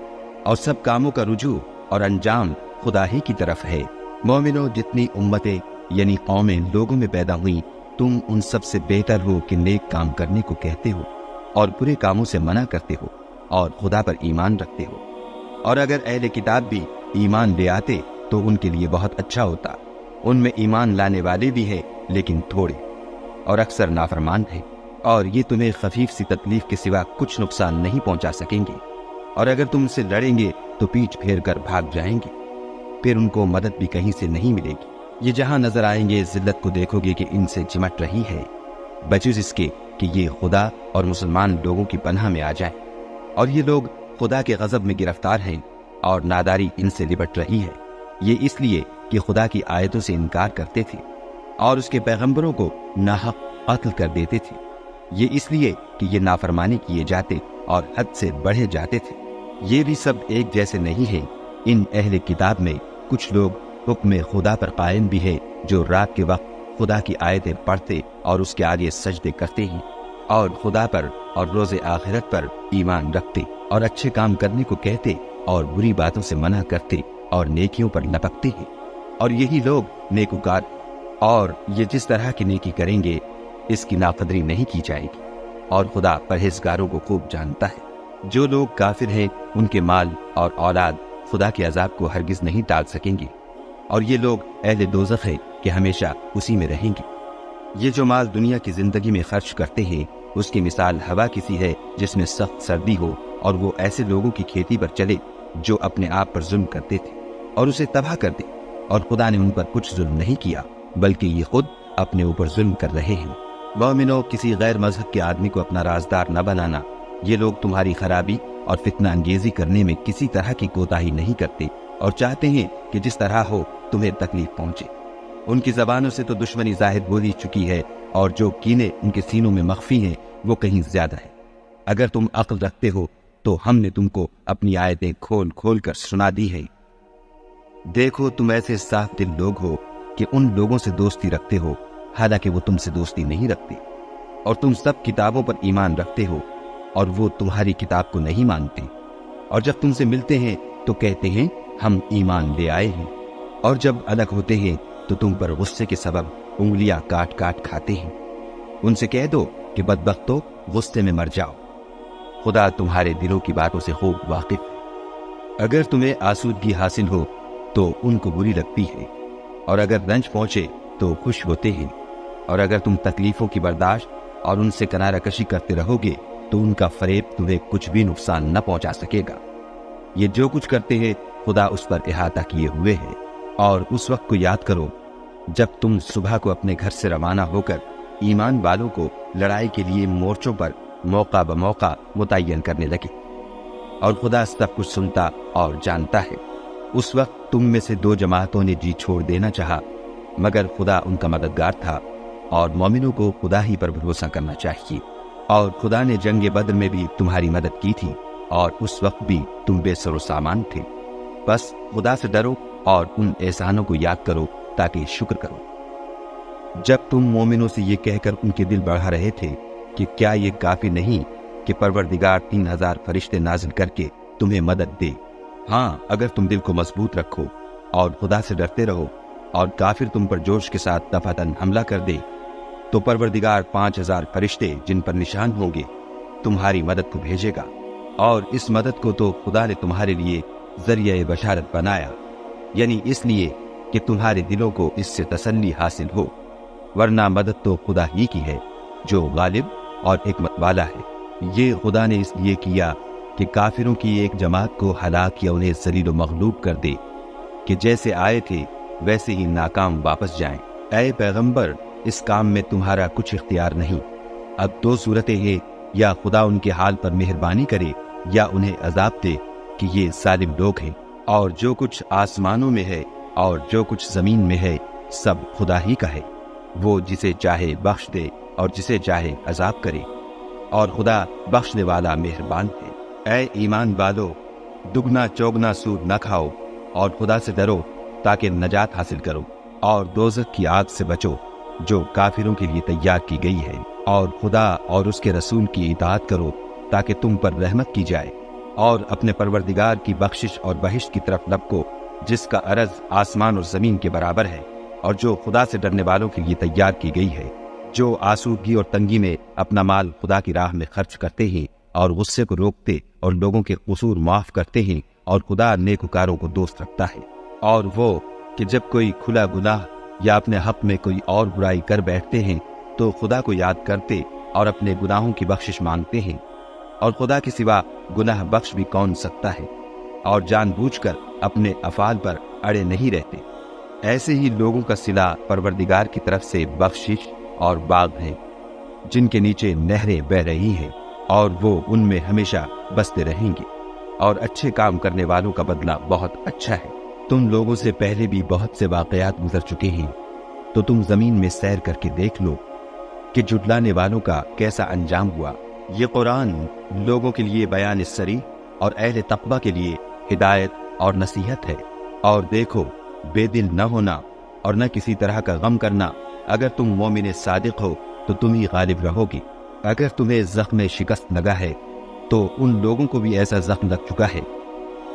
اور سب کاموں کا رجوع اور انجام خدا ہی کی طرف ہے۔ مومنوں، جتنی امتیں یعنی قومیں لوگوں میں پیدا ہوئیں، تم ان سب سے بہتر ہو کہ نیک کام کرنے کو کہتے ہو اور برے کاموں سے منع کرتے ہو اور خدا پر ایمان رکھتے ہو۔ اور اگر اہل کتاب بھی ایمان لے آتے تو ان کے لیے بہت اچھا ہوتا۔ ان میں ایمان لانے والے بھی ہیں لیکن تھوڑے، اور اکثر نافرمان ہیں۔ اور یہ تمہیں خفیف سی تکلیف کے سوا کچھ نقصان نہیں پہنچا سکیں گے، اور اگر تم سے لڑیں گے تو پیٹھ پھیر کر بھاگ جائیں گے، پھر ان کو مدد بھی کہیں سے نہیں ملے گی۔ یہ جہاں نظر آئیں گے ذلت کو دیکھو گے کہ ان سے چمٹ رہی ہے، بجز اس کے کہ یہ خدا اور مسلمان لوگوں کی پناہ میں آ جائیں، اور یہ لوگ خدا کے غضب میں گرفتار ہیں اور ناداری ان سے لپٹ رہی ہے۔ یہ اس لیے کہ خدا کی آیتوں سے انکار کرتے تھے اور اس کے پیغمبروں کو ناحق قتل کر دیتے تھے۔ یہ اس لیے کہ یہ نافرمانی کیے جاتے اور حد سے بڑھے جاتے تھے۔ یہ بھی سب ایک جیسے نہیں ہیں۔ ان اہل کتاب میں کچھ لوگ حکم خدا پر قائم بھی ہے، جو رات کے وقت خدا کی آیتیں پڑھتے اور اس کے آگے سجدے کرتے ہیں، اور خدا پر اور روز آخرت پر ایمان رکھتے اور اچھے کام کرنے کو کہتے اور بری باتوں سے منع کرتے اور نیکیوں پر لپکتے ہیں، اور یہی لوگ نیکوکار، اور یہ جس طرح کی نیکی کریں گے اس کی ناقدری نہیں کی جائے گی، اور خدا پرہیزگاروں کو خوب جانتا ہے۔ جو لوگ کافر ہیں ان کے مال اور اولاد خدا کے عذاب کو ہرگز نہیں ٹال سکیں گے، اور یہ لوگ اہل دوزخ ہے کہ ہمیشہ اسی میں رہیں گے۔ یہ جو مال دنیا کی زندگی میں خرچ کرتے ہیں اس کی مثال ہوا کسی ہے جس میں سخت سردی ہو، اور وہ ایسے لوگوں کی کھیتی پر چلے جو اپنے آپ پر ظلم کرتے تھے اور اسے تباہ کر دے، اور خدا نے ان پر کچھ ظلم نہیں کیا بلکہ یہ خود اپنے اوپر ظلم کر رہے ہیں۔ مومنو، کسی غیر مذہب کے آدمی کو اپنا رازدار نہ بنانا۔ یہ لوگ تمہاری خرابی اور فتنہ انگیزی کرنے میں کسی طرح کی کوتاہی نہیں کرتے اور چاہتے ہیں کہ جس طرح ہو تمہیں تکلیف پہنچے۔ ان کی زبانوں سے تو دشمنی ظاہر بولی چکی ہے، اور جو کینے ان کے سینوں میں مخفی ہیں وہ کہیں زیادہ ہے۔ اگر تم عقل رکھتے ہو تو ہم نے تم کو اپنی آیتیں کھول کھول کر سنا دی ہیں۔ دیکھو، تم ایسے صاف دل لوگ ہو کہ ان لوگوں سے دوستی رکھتے ہو حالانکہ وہ تم سے دوستی نہیں رکھتے، اور تم سب کتابوں پر ایمان رکھتے ہو اور وہ تمہاری کتاب کو نہیں مانتے، اور جب تم سے ملتے ہیں تو کہتے ہیں ہم ایمان لے آئے ہیں، اور جب الگ ہوتے ہیں تو تم پر غصے کے سبب انگلیاں کاٹ کاٹ کھاتے ہیں۔ ان سے کہہ دو کہ بدبختو، غصے میں مر جاؤ، خدا تمہارے دلوں کی باتوں سے خوب واقف ہے۔ اگر تمہیں آسودگی حاصل ہو تو ان کو بری لگتی ہے، اور اگر رنج پہنچے تو خوش ہوتے ہیں، اور اگر تم تکلیفوں کی برداشت اور ان سے کنارہ کشی کرتے رہو گے تو ان کا فریب تمہیں کچھ بھی نقصان نہ پہنچا سکے گا۔ یہ جو کچھ کرتے ہیں خدا اس پر احاطہ کیے ہوئے ہے۔ اور اس وقت کو یاد کرو جب تم صبح کو اپنے گھر سے روانہ ہو کر ایمان والوں کو لڑائی کے لیے مورچوں پر موقع بموقع متعین کرنے لگے، اور خدا سب کچھ سنتا اور جانتا ہے۔ اس وقت تم میں سے دو جماعتوں نے جی چھوڑ دینا چاہا، مگر خدا ان کا مددگار تھا، اور مومنوں کو خدا ہی پر بھروسہ کرنا چاہیے۔ اور خدا نے جنگ بدر میں بھی تمہاری مدد کی تھی، اور اس وقت بھی تم بے سر و سامان تھے۔ بس خدا سے ڈرو اور ان احسانوں کو یاد کرو تاکہ شکر کرو۔ جب تم مومنوں سے یہ کہہ کر ان کے دل بڑھا رہے تھے کہ کیا یہ کافی نہیں کہ پروردگار 3000 فرشتے نازل کر کے تمہیں مدد دے؟ ہاں، اگر تم دل کو مضبوط رکھو اور خدا سے ڈرتے رہو اور کافر تم پر جوش کے ساتھ دفعتاً حملہ کر دے تو پروردگار 5000 فرشتے جن پر نشان ہوں گے تمہاری مدد کو بھیجے گا، اور اس مدد کو تو خدا نے تمہارے لیے ذریعہ بشارت بنایا، یعنی اس لیے کہ تمہارے دلوں کو اس سے تسلی حاصل ہو، ورنہ مدد تو خدا ہی کی ہے جو غالب اور حکمت والا ہے۔ یہ خدا نے اس لیے کیا کہ کافروں کی ایک جماعت کو ہلاک یا انہیں ذلیل و مغلوب کر دے کہ جیسے آئے تھے ویسے ہی ناکام واپس جائیں۔ اے پیغمبر، اس کام میں تمہارا کچھ اختیار نہیں۔ اب دو صورتیں ہیں، یا خدا ان کے حال پر مہربانی کرے یا انہیں عذاب دے کہ یہ ظالم لوگ ہیں، اور جو کچھ آسمانوں میں ہے اور جو کچھ زمین میں ہے سب خدا ہی کا ہے۔ وہ جسے چاہے بخش دے اور جسے چاہے عذاب کرے، اور خدا بخشنے والا مہربان ہے۔ اے ایمان والو، دگنا چوگنا سود نہ کھاؤ اور خدا سے ڈرو تاکہ نجات حاصل کرو، اور دوزخ کی آگ سے بچو جو کافروں کے لیے تیار کی گئی ہے، اور خدا اور اس کے رسول کی اطاعت کرو تاکہ تم پر رحمت کی جائے، اور اپنے پروردگار کی بخشش اور بہشت کی طرف لپکو جس کا عرض آسمان اور زمین کے برابر ہے، اور جو خدا سے ڈرنے والوں کے لیے تیار کی گئی ہے۔ جو آسودگی اور تنگی میں اپنا مال خدا کی راہ میں خرچ کرتے ہیں اور غصے کو روکتے اور لوگوں کے قصور معاف کرتے ہیں، اور خدا نیکوکاروں کو دوست رکھتا ہے۔ اور وہ کہ جب کوئی کھلا گناہ یا اپنے حق میں کوئی اور برائی کر بیٹھتے ہیں تو خدا کو یاد کرتے اور اپنے گناہوں کی بخشش مانگتے ہیں، اور خدا کے سوا گناہ بخش بھی کون سکتا ہے، اور جان بوجھ کر اپنے افعال پر اڑے نہیں رہتے، ایسے ہی لوگوں کا صلہ پروردگار کی طرف سے بخشش اور باغ ہے جن کے نیچے نہریں بہ رہی ہیں، اور وہ ان میں ہمیشہ بستے رہیں گے، اور اچھے کام کرنے والوں کا بدلہ بہت اچھا ہے۔ تم لوگوں سے پہلے بھی بہت سے واقعات گزر چکے ہیں، تو تم زمین میں سیر کر کے دیکھ لو کہ جھٹلانے والوں کا کیسا انجام ہوا۔ یہ قرآن لوگوں کے لیے بیان صریح اور اہل تقوی کے لیے ہدایت اور نصیحت ہے۔ اور دیکھو، بے دل نہ ہونا اور نہ کسی طرح کا غم کرنا، اگر تم مومن صادق ہو تو تم ہی غالب رہو گے۔ اگر تمہیں زخم شکست لگا ہے تو ان لوگوں کو بھی ایسا زخم لگ چکا ہے،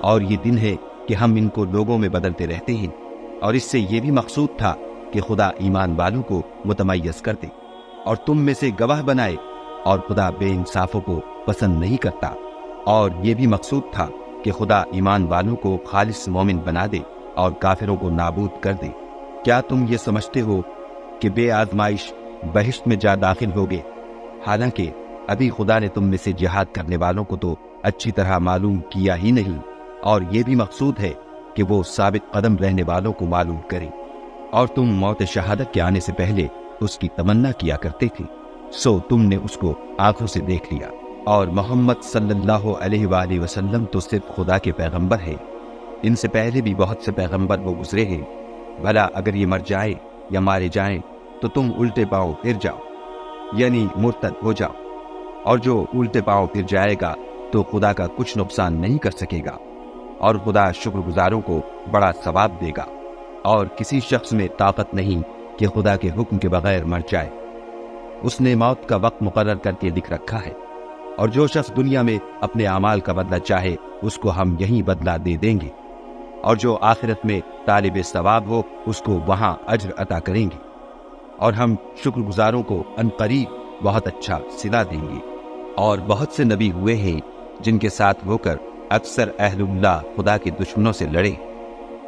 اور یہ دن ہے کہ ہم ان کو لوگوں میں بدلتے رہتے ہیں، اور اس سے یہ بھی مقصود تھا کہ خدا ایمان والوں کو متمیز کر دے اور تم میں سے گواہ بنائے، اور خدا بے انصافوں کو پسند نہیں کرتا، اور یہ بھی مقصود تھا کہ خدا ایمان والوں کو خالص مومن بنا دے اور کافروں کو نابود کر دے۔ کیا تم یہ سمجھتے ہو کہ بے آزمائش بہشت میں جا داخل ہوگے؟ حالانکہ ابھی خدا نے تم میں سے جہاد کرنے والوں کو تو اچھی طرح معلوم کیا ہی نہیں، اور یہ بھی مقصود ہے کہ وہ ثابت قدم رہنے والوں کو معلوم کرے، اور تم موت شہادت کے آنے سے پہلے اس کی تمنا کیا کرتے تھے، سو تم نے اس کو آنکھوں سے دیکھ لیا۔ اور محمد صلی اللہ علیہ وآلہ وسلم تو صرف خدا کے پیغمبر ہیں، ان سے پہلے بھی بہت سے پیغمبر وہ گزرے ہیں، بھلا اگر یہ مر جائیں یا مارے جائیں تو تم الٹے پاؤں پھر جاؤ، یعنی مرتد ہو جاؤ، اور جو الٹے پاؤں پھر جائے گا تو خدا کا کچھ نقصان نہیں کر سکے گا، اور خدا شکر گزاروں کو بڑا ثواب دے گا۔ اور کسی شخص میں طاقت نہیں کہ خدا کے حکم کے بغیر مر جائے، اس نے موت کا وقت مقرر کر کے لکھ رکھا ہے، اور جو شخص دنیا میں اپنے اعمال کا بدلہ چاہے اس کو ہم یہی بدلہ دے دیں گے، اور جو آخرت میں طالب ثواب ہو اس کو وہاں اجر عطا کریں گے، اور ہم شکر گزاروں کو عنقریب بہت اچھا صلہ دیں گے۔ اور بہت سے نبی ہوئے ہیں جن کے ساتھ ہو کر اکثر اہل اللہ خدا کے دشمنوں سے لڑے،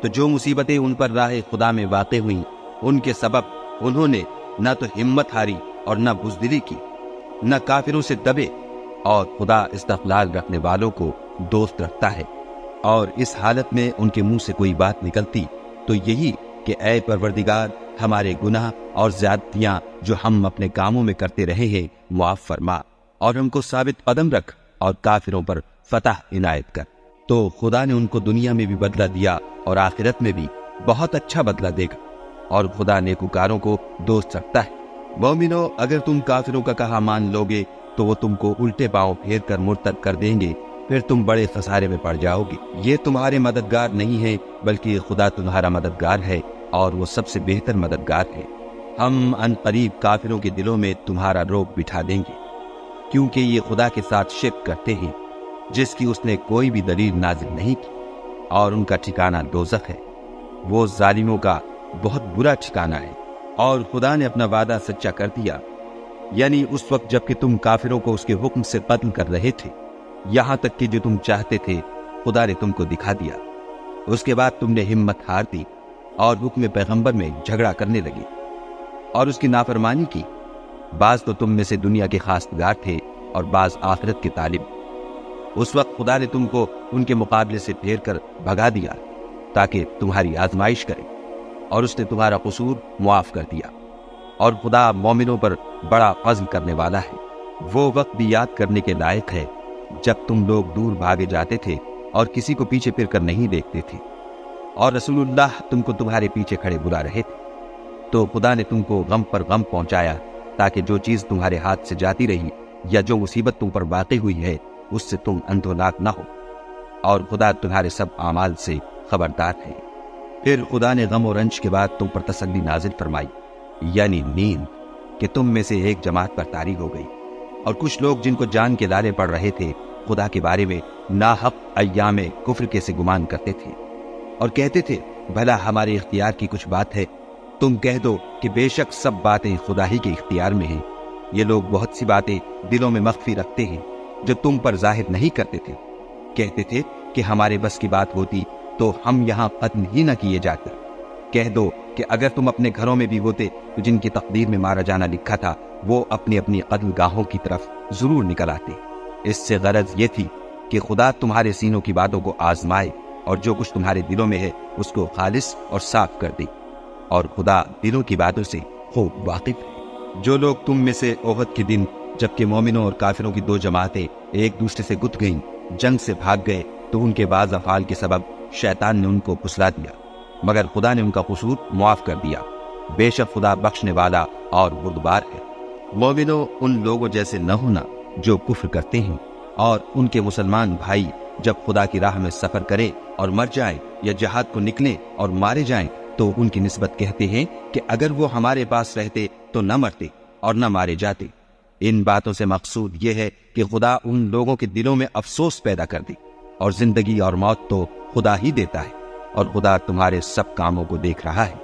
تو جو مصیبتیں ان پر راہ خدا میں واقع ہوئیں ان کے سبب انہوں نے نہ تو ہمت ہاری اور نہ بزدلی کی، نہ کافروں سے دبے، اور خدا استقلال رکھنے والوں کو دوست رکھتا ہے۔ اور اس حالت میں ان کے منہ سے کوئی بات نکلتی تو یہی کہ اے پروردگار، ہمارے گناہ اور زیادتیاں جو ہم اپنے کاموں میں کرتے رہے ہیں معاف فرما، اور ہم کو ثابت قدم رکھ اور کافروں پر فتح عنایت کر۔ تو خدا نے ان کو دنیا میں بھی بدلہ دیا اور آخرت میں بھی بہت اچھا بدلہ دے گا، اور خدا نیکوکاروں کو دوست رکھتا ہے۔ مومنو، اگر تم کافروں کا کہا مان لوگے تو وہ تم کو الٹے پاؤں پھیر کر مرتد کر دیں گے، پھر تم بڑے خسارے میں پڑ جاؤ گے۔ یہ تمہارے مددگار نہیں ہے بلکہ خدا تمہارا مددگار ہے، اور وہ سب سے بہتر مددگار ہے۔ ہم ان قریب کافروں کے دلوں میں تمہارا روب بٹھا دیں گے، کیونکہ یہ خدا کے ساتھ شرک کرتے ہیں جس کی اس نے کوئی بھی دلیل نازل نہیں کی، اور ان کا ٹھکانہ دوزخ ہے، وہ ظالموں کا بہت برا ٹھکانہ ہے۔ اور خدا نے اپنا وعدہ سچا کر دیا، یعنی اس وقت جب کہ تم کافروں کو اس کے حکم سے قتل کر رہے تھے، یہاں تک کہ جو تم چاہتے تھے خدا نے تم کو دکھا دیا۔ اس کے بعد تم نے ہمت ہار دی اور حکم پیغمبر میں جھگڑا کرنے لگے اور اس کی نافرمانی کی۔ بعض تو تم میں سے دنیا کے خواستگار تھے اور بعض آخرت کے طالب۔ اس وقت خدا نے تم کو ان کے مقابلے سے پھیر کر بھگا دیا تاکہ تمہاری آزمائش کرے، اور اس نے تمہارا قصور معاف کر دیا۔ اور خدا مومنوں پر بڑا فضل کرنے والا ہے۔ وہ وقت بھی یاد کرنے کے لائق ہے جب تم لوگ دور بھاگے جاتے تھے اور کسی کو پیچھے پھر کر نہیں دیکھتے تھے، اور رسول اللہ تم کو تمہارے پیچھے کھڑے بلا رہے تھے، تو خدا نے تم کو غم پر غم پہنچایا تاکہ جو چیز تمہارے ہاتھ سے جاتی رہی یا جو مصیبت تم پر واقع ہوئی ہے اس سے تم اندھوناک نہ ہو، اور خدا تمہارے سب اعمال سے خبردار ہے۔ پھر خدا نے غم و رنج کے بعد تم پر تسلی نازل فرمائی، یعنی نیند، کہ تم میں سے ایک جماعت پر طاری ہو گئی، اور کچھ لوگ جن کو جان کے لالے پڑ رہے تھے خدا کے بارے میں ناحق ایام کفر کے سے گمان کرتے تھے، اور کہتے تھے بھلا ہمارے اختیار کی کچھ بات ہے؟ تم کہہ دو کہ بے شک سب باتیں خدا ہی کے اختیار میں ہیں۔ یہ لوگ بہت سی باتیں دلوں میں مخفی رکھتے ہیں جو تم پر ظاہر نہیں کرتے تھے۔ کہتے تھے کہ ہمارے بس کی بات ہوتی تو ہم یہاں قتل ہی نہ کیے جاتے، کہہ دو کہ اگر تم اپنے گھروں میں بھی ہوتے تو جن کی تقدیر میں مارا جانا لکھا تھا وہ اپنی اپنی قتل گاہوں کی طرف ضرور نکل آتے۔ اس سے غرض یہ تھی کہ خدا تمہارے سینوں کی باتوں کو آزمائے اور جو کچھ تمہارے دلوں میں ہے اس کو خالص اور صاف کر دے، اور خدا دلوں کی باتوں سے خوب واقف ہے۔ جو لوگ تم میں سے احد کے دن جبکہ مومنوں اور کافروں کی دو جماعتیں ایک دوسرے سے گت گئیں جنگ سے بھاگ گئے تو ان کے بعض افعال کے سبب شیطان نے ان کو پھسلا دیا، مگر خدا نے ان کا قصور معاف کر دیا۔ بے شک خدا بخشنے والا اور بردبار ہے۔ مومنوں، ان لوگوں جیسے نہ ہونا جو کفر کرتے ہیں، اور ان کے مسلمان بھائی جب خدا کی راہ میں سفر کریں اور مر جائیں یا جہاد کو نکلیں اور مارے جائیں تو ان کی نسبت کہتے ہیں کہ اگر وہ ہمارے پاس رہتے تو نہ مرتے اور نہ مارے جاتے۔ ان باتوں سے مقصود یہ ہے کہ خدا ان لوگوں کے دلوں میں افسوس پیدا کر دے، اور زندگی اور موت تو خدا ہی دیتا ہے، اور خدا تمہارے سب کاموں کو دیکھ رہا ہے۔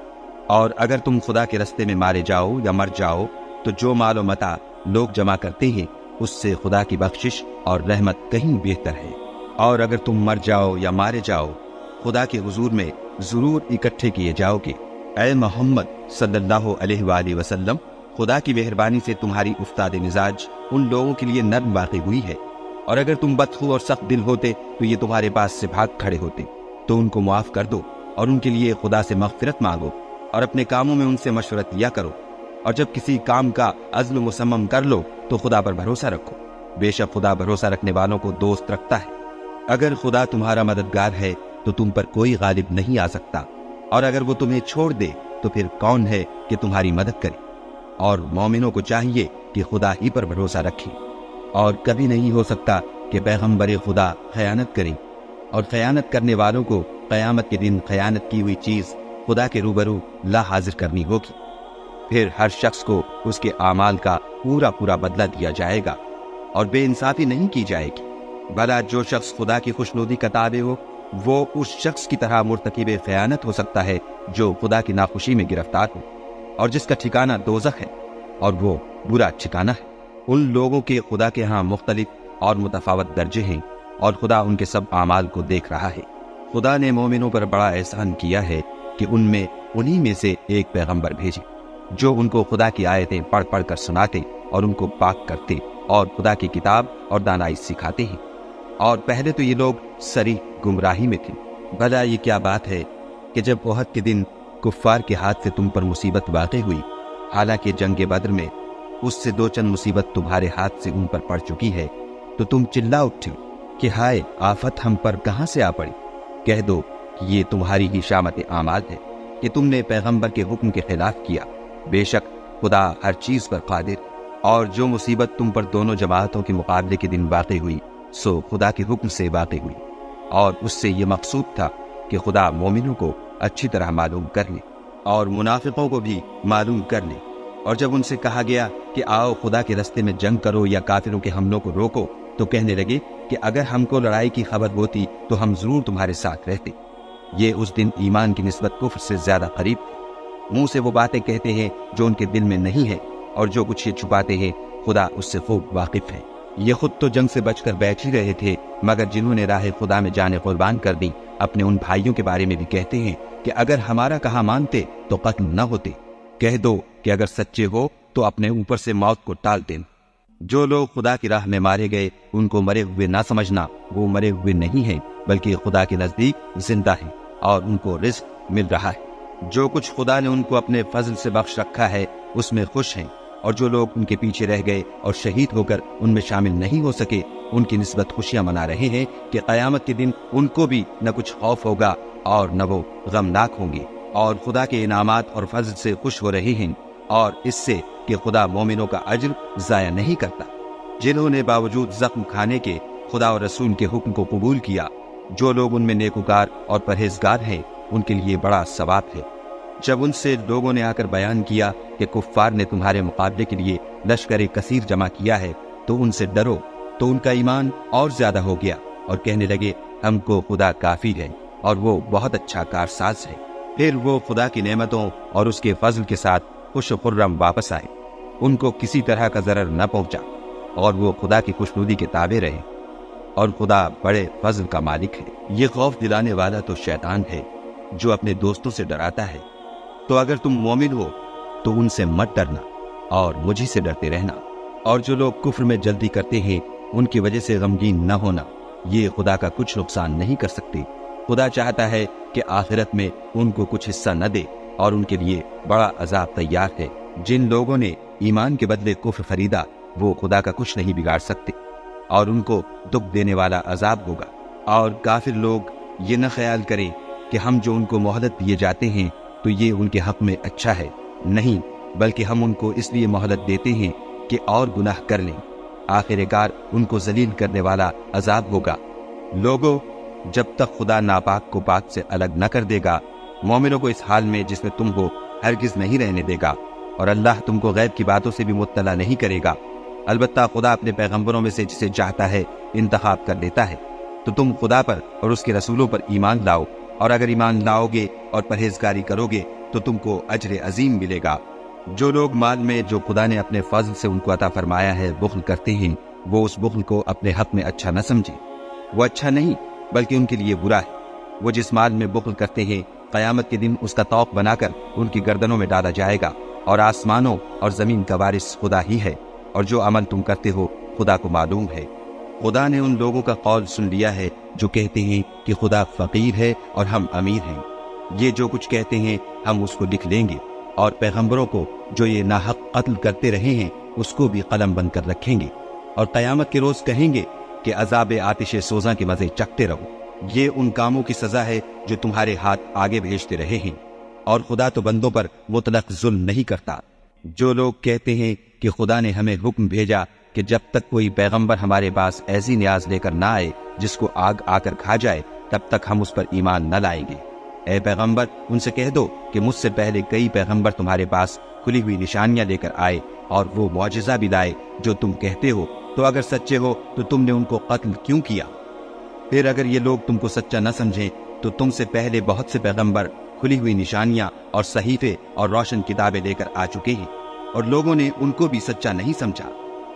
اور اگر تم خدا کے رستے میں مارے جاؤ یا مر جاؤ تو جو مال و متاع لوگ جمع کرتے ہیں اس سے خدا کی بخشش اور رحمت کہیں بہتر ہے۔ اور اگر تم مر جاؤ یا مارے جاؤ خدا کے حضور میں ضرور اکٹھے کیے جاؤ گے۔ اے محمد صلی اللہ علیہ وآلہ وسلم، خدا کی مہربانی سے تمہاری افتاد مزاج ان لوگوں کے لیے نرم واقع ہوئی ہے، اور اگر تم بدخو اور سخت دل ہوتے تو یہ تمہارے پاس سے بھاگ کھڑے ہوتے۔ تو ان کو معاف کر دو اور ان کے لیے خدا سے مغفرت مانگو، اور اپنے کاموں میں ان سے مشورت لیا کرو، اور جب کسی کام کا عزم مصمم کر لو تو خدا پر بھروسہ رکھو۔ بے شک خدا بھروسہ رکھنے والوں کو دوست رکھتا ہے۔ اگر خدا تمہارا مددگار ہے تو تم پر کوئی غالب نہیں آ سکتا، اور اگر وہ تمہیں چھوڑ دے تو پھر کون ہے کہ تمہاری مدد کرے؟ اور مومنوں کو چاہیے کہ خدا ہی پر بھروسہ رکھیں، اور کبھی نہیں ہو سکتا کہ پیغمبر خدا خیانت کریں، اور خیانت کرنے والوں کو قیامت کے دن خیانت کی ہوئی چیز خدا کے روبرو لا حاضر کرنی ہوگی۔ پھر ہر شخص کو اس کے اعمال کا پورا پورا بدلہ دیا جائے گا، اور بے انصافی نہیں کی جائے گی۔ بھلا جو شخص خدا کی خوشنودی کا تابع ہو وہ اس شخص کی طرح مرتکب خیانت ہو سکتا ہے جو خدا کی ناخوشی میں گرفتار ہو، اور جس کا ٹھکانہ دوزخ ہے، اور وہ برا ٹھکانہ ہے۔ ان لوگوں کے خدا کے ہاں مختلف اور متفاوت درجے ہیں، اور خدا ان کے سب اعمال کو دیکھ رہا ہے۔ خدا نے مومنوں پر بڑا احسان کیا ہے کہ ان میں انہی میں سے ایک پیغمبر بھیجے جو ان کو خدا کی آیتیں پڑھ پڑھ کر سناتے اور ان کو پاک کرتے اور خدا کی کتاب اور دانائی سکھاتے ہیں۔ اور پہلے تو یہ لوگ سری گمراہی میں تھے۔ بھلا یہ کیا بات ہے کہ جب احد کے دن کفار کے ہاتھ سے تم پر مصیبت واقع ہوئی، حالانکہ جنگ بدر میں اس سے دو چند مصیبت تمہارے ہاتھ سے ان پر پڑ چکی ہے، تو تم چلا اٹھے کہ ہائے آفت ہم پر کہاں سے آ پڑی؟ کہہ دو کہ یہ تمہاری ہی شامت اعمال ہے کہ تم نے پیغمبر کے حکم کے خلاف کیا۔ بے شک خدا ہر چیز پر قادر، اور جو مصیبت تم پر دونوں جماعتوں کے مقابلے کے دن واقع ہوئی سو خدا کے حکم سے واقع ہوئی، اور اس سے یہ مقصود تھا کہ خدا مومنوں کو اچھی طرح معلوم کر لے اور منافقوں کو بھی معلوم کر لے۔ اور جب ان سے کہا گیا کہ آؤ خدا کے رستے میں جنگ کرو یا کافروں کے حملوں کو روکو تو کہنے لگے کہ اگر ہم کو لڑائی کی خبر ہوتی تو ہم ضرور تمہارے ساتھ رہتے۔ یہ اس دن ایمان کی نسبت کفر سے زیادہ قریب تھے۔ منہ سے وہ باتیں کہتے ہیں جو ان کے دل میں نہیں ہے، اور جو کچھ یہ چھپاتے ہیں خدا اس سے خوب واقف ہے۔ یہ خود تو جنگ سے بچ کر بیٹھ ہی رہے تھے، مگر جنہوں نے راہ خدا میں جانیں قربان کر دی اپنے ان بھائیوں کے بارے میں بھی کہتے ہیں کہ اگر ہمارا کہا مانتے تو قتل نہ ہوتے۔ کہہ دو کہ اگر سچے ہو تو اپنے اوپر سے موت کو ٹال دیں۔ جو لوگ خدا کی راہ میں مارے گئے ان کو مرے ہوئے نہ سمجھنا، وہ مرے ہوئے نہیں ہیں بلکہ خدا کے نزدیک زندہ ہیں، اور ان کو رزق مل رہا ہے۔ جو کچھ خدا نے ان کو اپنے فضل سے بخش رکھا ہے اس میں خوش ہیں، اور جو لوگ ان کے پیچھے رہ گئے اور شہید ہو کر ان میں شامل نہیں ہو سکے ان کی نسبت خوشیاں منا رہے ہیں کہ قیامت کے دن ان کو بھی نہ کچھ خوف ہوگا اور نہ وہ غمناک ہوں گے، اور خدا کے انعامات اور فضل سے خوش ہو رہے ہیں، اور اس سے کہ خدا مومنوں کا اجر ضائع نہیں کرتا۔ جنہوں نے باوجود زخم کھانے کے خدا اور رسول کے حکم کو قبول کیا، جو لوگ ان میں نیکوکار اور پرہیزگار ہیں ان کے لیے بڑا ثواب ہے۔ جب ان سے لوگوں نے آ کر بیان کیا کہ کفار نے تمہارے مقابلے کے لیے لشکر کثیر جمع کیا ہے تو ان سے ڈرو، تو ان کا ایمان اور زیادہ ہو گیا اور کہنے لگے ہم کو خدا کافی ہے اور وہ بہت اچھا کارساز ہے۔ پھر وہ خدا کی نعمتوں اور اس کے فضل کے ساتھ خوش و خرم واپس آئے، ان کو کسی طرح کا ضرر نہ پہنچا، اور وہ خدا کی خوشنودی کے تابع رہے، اور خدا بڑے فضل کا مالک ہے۔ یہ خوف دلانے والا تو شیطان ہے جو اپنے دوستوں سے ڈراتا ہے تو اگر تم مومن ہو تو ان سے مت ڈرنا اور مجھی سے ڈرتے رہنا، اور جو لوگ کفر میں جلدی کرتے ہیں ان کی وجہ سے غمگین نہ ہونا، یہ خدا کا کچھ نقصان نہیں کر سکتے۔ خدا چاہتا ہے کہ آخرت میں ان کو کچھ حصہ نہ دے، اور ان کے لیے بڑا عذاب تیار ہے۔ جن لوگوں نے ایمان کے بدلے کفر خریدا وہ خدا کا کچھ نہیں بگاڑ سکتے، اور ان کو دکھ دینے والا عذاب ہوگا۔ اور کافر لوگ یہ نہ خیال کریں کہ ہم جو ان کو مہلت دیے جاتے ہیں تو یہ ان کے حق میں اچھا ہے، نہیں، بلکہ ہم ان کو اس لیے مہلت دیتے ہیں کہ اور گناہ کر لیں، آخر کار ان کو ذلیل کرنے والا عذاب ہوگا۔ لوگوں، جب تک خدا ناپاک کو پاک سے الگ نہ کر دے گا، مومنوں کو اس حال میں جس میں تم ہو ہرگز نہیں رہنے دے گا، اور اللہ تم کو غیب کی باتوں سے بھی مطلع نہیں کرے گا۔ البتہ خدا اپنے پیغمبروں میں سے جسے چاہتا ہے انتخاب کر لیتا ہے۔ تو تم خدا پر اور اس کے رسولوں پر ایمان لاؤ، اور اگر ایمان لاؤ گے اور پرہیزگاری کرو گے تو تم کو اجر عظیم ملے گا۔ جو لوگ مال میں جو خدا نے اپنے فضل سے ان کو عطا فرمایا ہے بخل کرتے ہیں، وہ اس بخل کو اپنے حق میں اچھا نہ سمجھے، وہ اچھا نہیں بلکہ ان کے لیے برا ہے۔ وہ جس مال میں بخل کرتے ہیں قیامت کے دن اس کا طوق بنا کر ان کی گردنوں میں ڈالا جائے گا، اور آسمانوں اور زمین کا وارث خدا ہی ہے، اور جو عمل تم کرتے ہو خدا کو معلوم ہے۔ خدا نے ان لوگوں کا قول سن لیا ہے جو کہتے ہیں کہ خدا فقیر ہے اور ہم امیر ہیں۔ یہ جو کچھ کہتے ہیں ہم اس کو لکھ لیں گے، اور پیغمبروں کو جو یہ ناحق قتل کرتے رہے ہیں اس کو بھی قلم بند کر رکھیں گے، اور قیامت کے روز کہیں گے کہ عذاب آتش سوزاں کے مزے چکھتے رہو۔ یہ ان کاموں کی سزا ہے جو تمہارے ہاتھ آگے بھیجتے رہے ہیں، اور خدا تو بندوں پر مطلق ظلم نہیں کرتا۔ جو لوگ کہتے ہیں کہ خدا نے ہمیں حکم بھیجا کہ جب تک کوئی پیغمبر ہمارے پاس ایسی نیاز لے کر نہ آئے جس کو آگ آ کر کھا جائے تب تک ہم اس پر ایمان نہ لائیں گے۔ اے پیغمبر، ان سے کہہ دو کہ مجھ سے پہلے کئی پیغمبر تمہارے پاس کھلی ہوئی نشانیاں لے کر آئے اور وہ معجزہ بھی لائے جو تم کہتے ہو، تو اگر سچے ہو تو تم نے ان کو قتل کیوں کیا؟ پھر اگر یہ لوگ تم کو سچا نہ سمجھیں تو تم سے پہلے بہت سے پیغمبر کھلی ہوئی نشانیاں اور صحیفے اور روشن کتابیں لے کر آ چکے ہیں، اور لوگوں نے ان کو بھی سچا نہیں سمجھا۔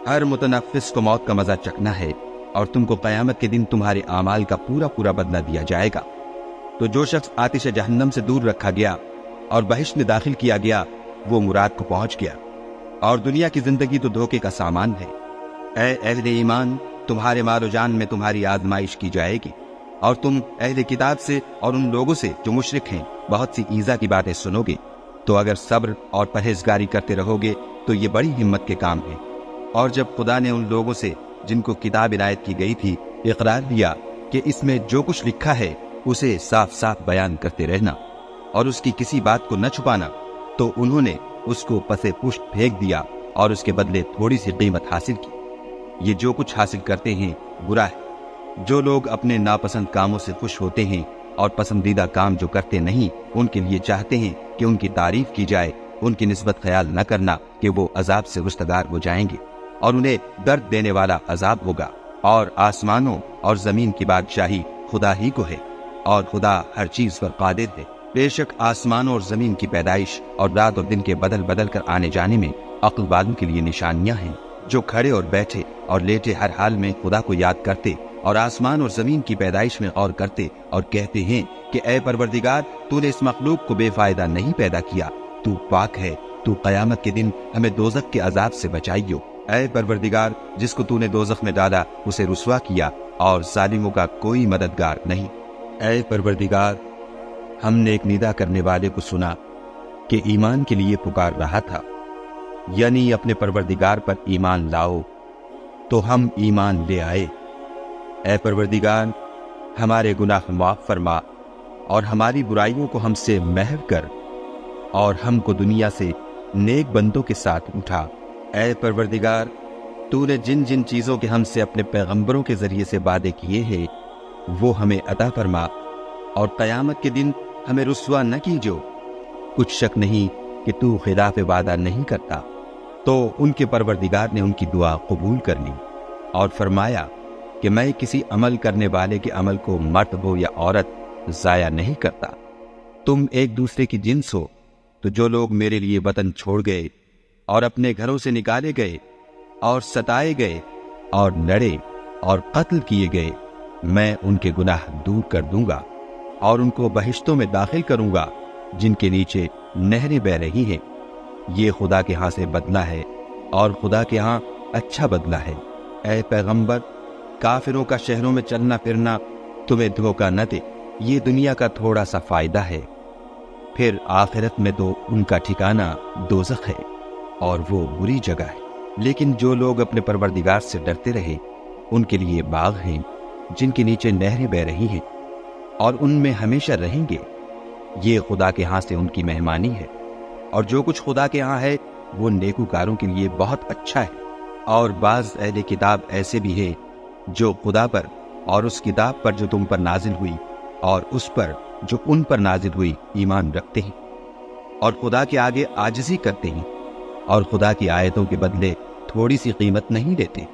ہر متنفس کو موت کا مزہ چکھنا ہے، اور تم کو قیامت کے دن تمہارے اعمال کا پورا پورا بدلہ دیا جائے گا۔ تو جو شخص آتش جہنم سے دور رکھا گیا اور بہشت میں داخل کیا گیا وہ مراد کو پہنچ گیا، اور دنیا کی زندگی تو دھوکے کا سامان ہے۔ اے اہل ایمان، تمہارے مال و جان میں تمہاری آزمائش کی جائے گی، اور تم اہل کتاب سے اور ان لوگوں سے جو مشرک ہیں بہت سی ایذا کی باتیں سنو گے، تو اگر صبر اور پرہیزگاری کرتے رہو گے تو یہ بڑی ہمت کے کام ہے۔ اور جب خدا نے ان لوگوں سے جن کو کتاب عنایت کی گئی تھی اقرار دیا کہ اس میں جو کچھ لکھا ہے اسے صاف صاف بیان کرتے رہنا اور اس کی کسی بات کو نہ چھپانا، تو انہوں نے اس کو پسے پشت پھینک دیا اور اس کے بدلے تھوڑی سی قیمت حاصل کی۔ یہ جو کچھ حاصل کرتے ہیں برا ہے۔ جو لوگ اپنے ناپسند کاموں سے خوش ہوتے ہیں اور پسندیدہ کام جو کرتے نہیں ان کے لیے چاہتے ہیں کہ ان کی تعریف کی جائے، ان کی نسبت خیال نہ کرنا کہ وہ عذاب سے رستگار ہو جائیں گے، اور انہیں درد دینے والا عذاب ہوگا۔ اور آسمانوں اور زمین کی بادشاہی خدا ہی کو ہے، اور خدا ہر چیز پر قادر ہے۔ بے شک آسمانوں اور زمین کی پیدائش اور رات اور دن کے بدل بدل کر آنے جانے میں عقل والوں کے لیے نشانیاں ہیں، جو کھڑے اور بیٹھے اور لیٹے ہر حال میں خدا کو یاد کرتے اور آسمان اور زمین کی پیدائش میں غور کرتے اور کہتے ہیں کہ اے پروردگار، تو نے اس مخلوق کو بے فائدہ نہیں پیدا کیا، تو پاک ہے، تو قیامت کے دن ہمیں دوزخ کے عذاب سے بچائیو۔ اے پروردگار، جس کو تو نے دوزخ میں ڈالا اسے رسوا کیا، اور ظالموں کا کوئی مددگار نہیں۔ اے پروردگار، ہم نے ایک ندا کرنے والے کو سنا کہ ایمان کے لیے پکار رہا تھا، یعنی اپنے پروردگار پر ایمان لاؤ، تو ہم ایمان لے آئے۔ اے پروردگار، ہمارے گناہ معاف فرما اور ہماری برائیوں کو ہم سے محو کر، اور ہم کو دنیا سے نیک بندوں کے ساتھ اٹھا۔ اے پروردگار، تو نے جن جن چیزوں کے ہم سے اپنے پیغمبروں کے ذریعے سے وعدے کیے ہیں وہ ہمیں عطا فرما، اور قیامت کے دن ہمیں رسوا نہ کیجو۔ کچھ شک نہیں کہ تو خلاف وعدہ نہیں کرتا۔ تو ان کے پروردگار نے ان کی دعا قبول کر لی اور فرمایا کہ میں کسی عمل کرنے والے کے عمل کو مرد ہو یا عورت ضائع نہیں کرتا۔ تم ایک دوسرے کی جنس ہو، تو جو لوگ میرے لیے وطن چھوڑ گئے اور اپنے گھروں سے نکالے گئے اور ستائے گئے اور لڑے اور قتل کیے گئے، میں ان کے گناہ دور کر دوں گا اور ان کو بہشتوں میں داخل کروں گا جن کے نیچے نہریں بہ رہی ہیں۔ یہ خدا کے ہاں سے بدلہ ہے اور خدا کے ہاں اچھا بدلہ ہے۔ اے پیغمبر، کافروں کا شہروں میں چلنا پھرنا تمہیں دھوکہ نہ دے، یہ دنیا کا تھوڑا سا فائدہ ہے، پھر آخرت میں تو ان کا ٹھکانہ دوزخ ہے اور وہ بری جگہ ہے۔ لیکن جو لوگ اپنے پروردگار سے ڈرتے رہے ان کے لیے باغ ہیں جن کے نیچے نہریں بہ رہی ہیں اور ان میں ہمیشہ رہیں گے۔ یہ خدا کے ہاں سے ان کی مہمانی ہے، اور جو کچھ خدا کے ہاں ہے وہ نیکوکاروں کے لیے بہت اچھا ہے۔ اور بعض اہل کتاب ایسے بھی ہیں جو خدا پر اور اس کتاب پر جو تم پر نازل ہوئی اور اس پر جو ان پر نازل ہوئی ایمان رکھتے ہیں، اور خدا کے آگے عاجزی کرتے ہیں، اور خدا کی آیتوں کے بدلے تھوڑی سی قیمت نہیں لیتے۔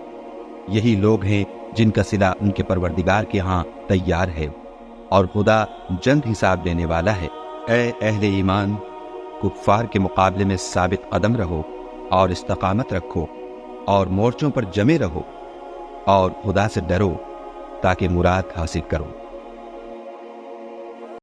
یہی لوگ ہیں جن کا صلہ ان کے پروردگار کے ہاں تیار ہے، اور خدا جلد حساب لینے والا ہے۔ اے اہل ایمان، کفار کے مقابلے میں ثابت قدم رہو اور استقامت رکھو اور مورچوں پر جمے رہو، اور خدا سے ڈرو تاکہ مراد حاصل کرو۔